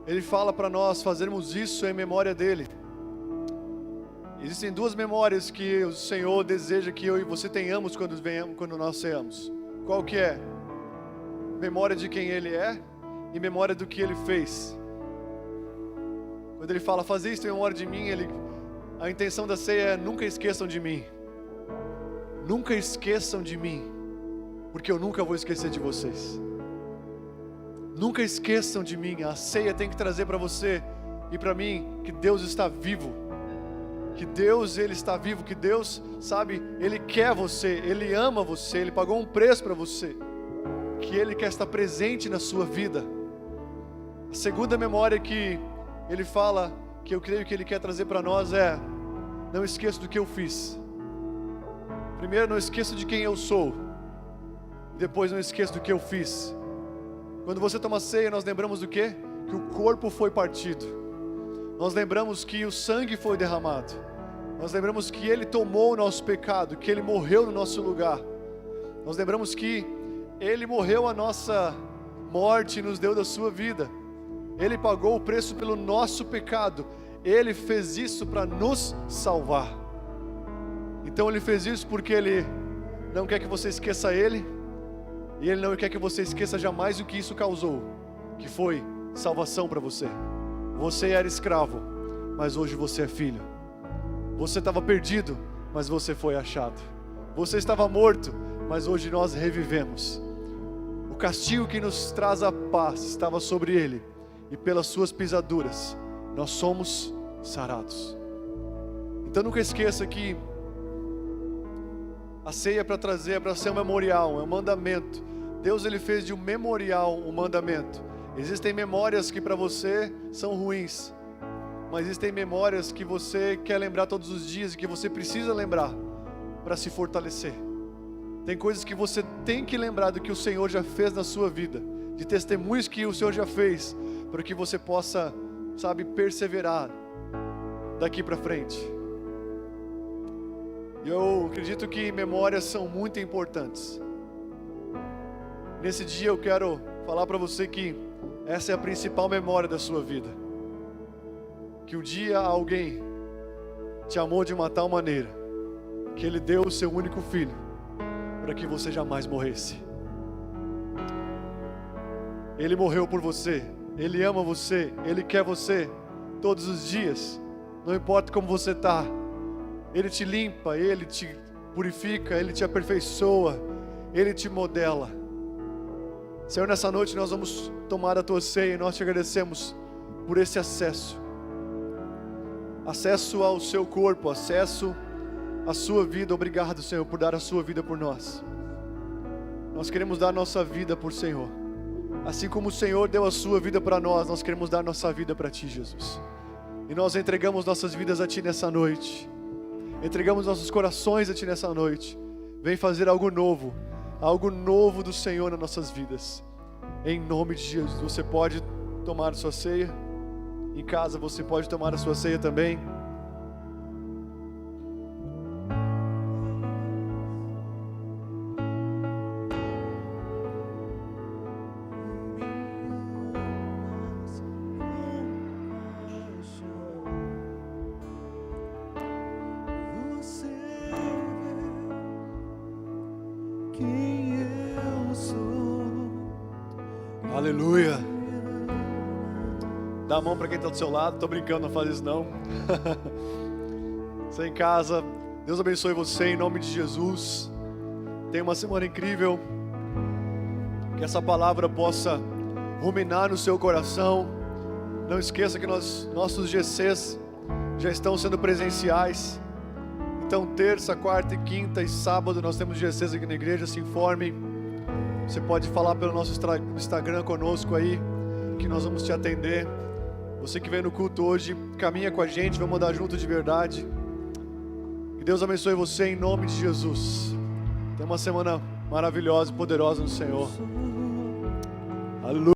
Ele fala para nós fazermos isso em memória dele. Existem duas memórias que o Senhor deseja que eu e você tenhamos quando nós ceamos. Qual que é? Memória de quem Ele é e memória do que Ele fez. Quando Ele fala, fazer isso em memória de mim, a intenção da ceia é: nunca esqueçam de mim. Nunca esqueçam de mim, porque eu nunca vou esquecer de vocês. Nunca esqueçam de mim. A ceia tem que trazer para você e para mim que Deus está vivo. Que Deus, Ele está vivo, que Deus, sabe, Ele quer você, Ele ama você, Ele pagou um preço para você, que Ele quer estar presente na sua vida. A segunda memória que Ele fala, que eu creio que Ele quer trazer para nós é: não esqueça do que eu fiz. Primeiro, não esqueça de quem eu sou, depois não esqueça do que eu fiz. Quando você toma ceia, nós lembramos do quê? Que o corpo foi partido. Nós lembramos que o sangue foi derramado. Nós lembramos que Ele tomou o nosso pecado, que Ele morreu no nosso lugar. Nós lembramos que Ele morreu a nossa morte e nos deu da sua vida. Ele pagou o preço pelo nosso pecado. Ele fez isso para nos salvar. Então Ele fez isso porque Ele não quer que você esqueça Ele, e Ele não quer que você esqueça jamais o que isso causou, que foi salvação para você. Você era escravo, mas hoje você é filho. Você estava perdido, mas você foi achado. Você estava morto, mas hoje nós revivemos. O castigo que nos traz a paz estava sobre Ele, e pelas suas pisaduras nós somos sarados. Então nunca esqueça que a ceia é para trazer, é para ser um memorial, é um mandamento. Deus, Ele fez de um memorial um mandamento. Existem memórias que para você são ruins, mas existem memórias que você quer lembrar todos os dias e que você precisa lembrar para se fortalecer. Tem coisas que você tem que lembrar do que o Senhor já fez na sua vida, de testemunhos que o Senhor já fez, para que você possa, sabe, perseverar daqui para frente. E eu acredito que memórias são muito importantes. Nesse dia eu quero falar para você que essa é a principal memória da sua vida. Que um dia alguém te amou de uma tal maneira que Ele deu o seu único filho para que você jamais morresse. Ele morreu por você, Ele ama você, Ele quer você todos os dias. Não importa como você está, Ele te limpa, Ele te purifica, Ele te aperfeiçoa, Ele te modela. Senhor, nessa noite nós vamos tomar a Tua ceia e nós te agradecemos por esse acesso ao Seu corpo, acesso à Sua vida. Obrigado, Senhor, por dar a Sua vida por nós. Nós queremos dar nossa vida por Senhor. Assim como o Senhor deu a Sua vida para nós, nós queremos dar nossa vida para Ti, Jesus. E nós entregamos nossas vidas a Ti nessa noite. Entregamos nossos corações a Ti nessa noite. Vem fazer algo novo do Senhor nas nossas vidas. Em nome de Jesus. Você pode tomar a sua ceia. Em casa você pode tomar a sua ceia também. Aleluia. Dá a mão para quem está do seu lado. Tô brincando, não faz isso não. Você em casa, Deus abençoe você em nome de Jesus. Tenha uma semana incrível. Que essa palavra possa ruminar no seu coração. Não esqueça que nossos GCs já estão sendo presenciais. Então terça, quarta e quinta e sábado nós temos GCs aqui na igreja. Se informe. Você pode falar pelo nosso Instagram conosco aí, que nós vamos te atender. Você que vem no culto hoje, caminha com a gente, vamos andar junto de verdade. Que Deus abençoe você em nome de Jesus. Tenha uma semana maravilhosa e poderosa no Senhor. Aleluia.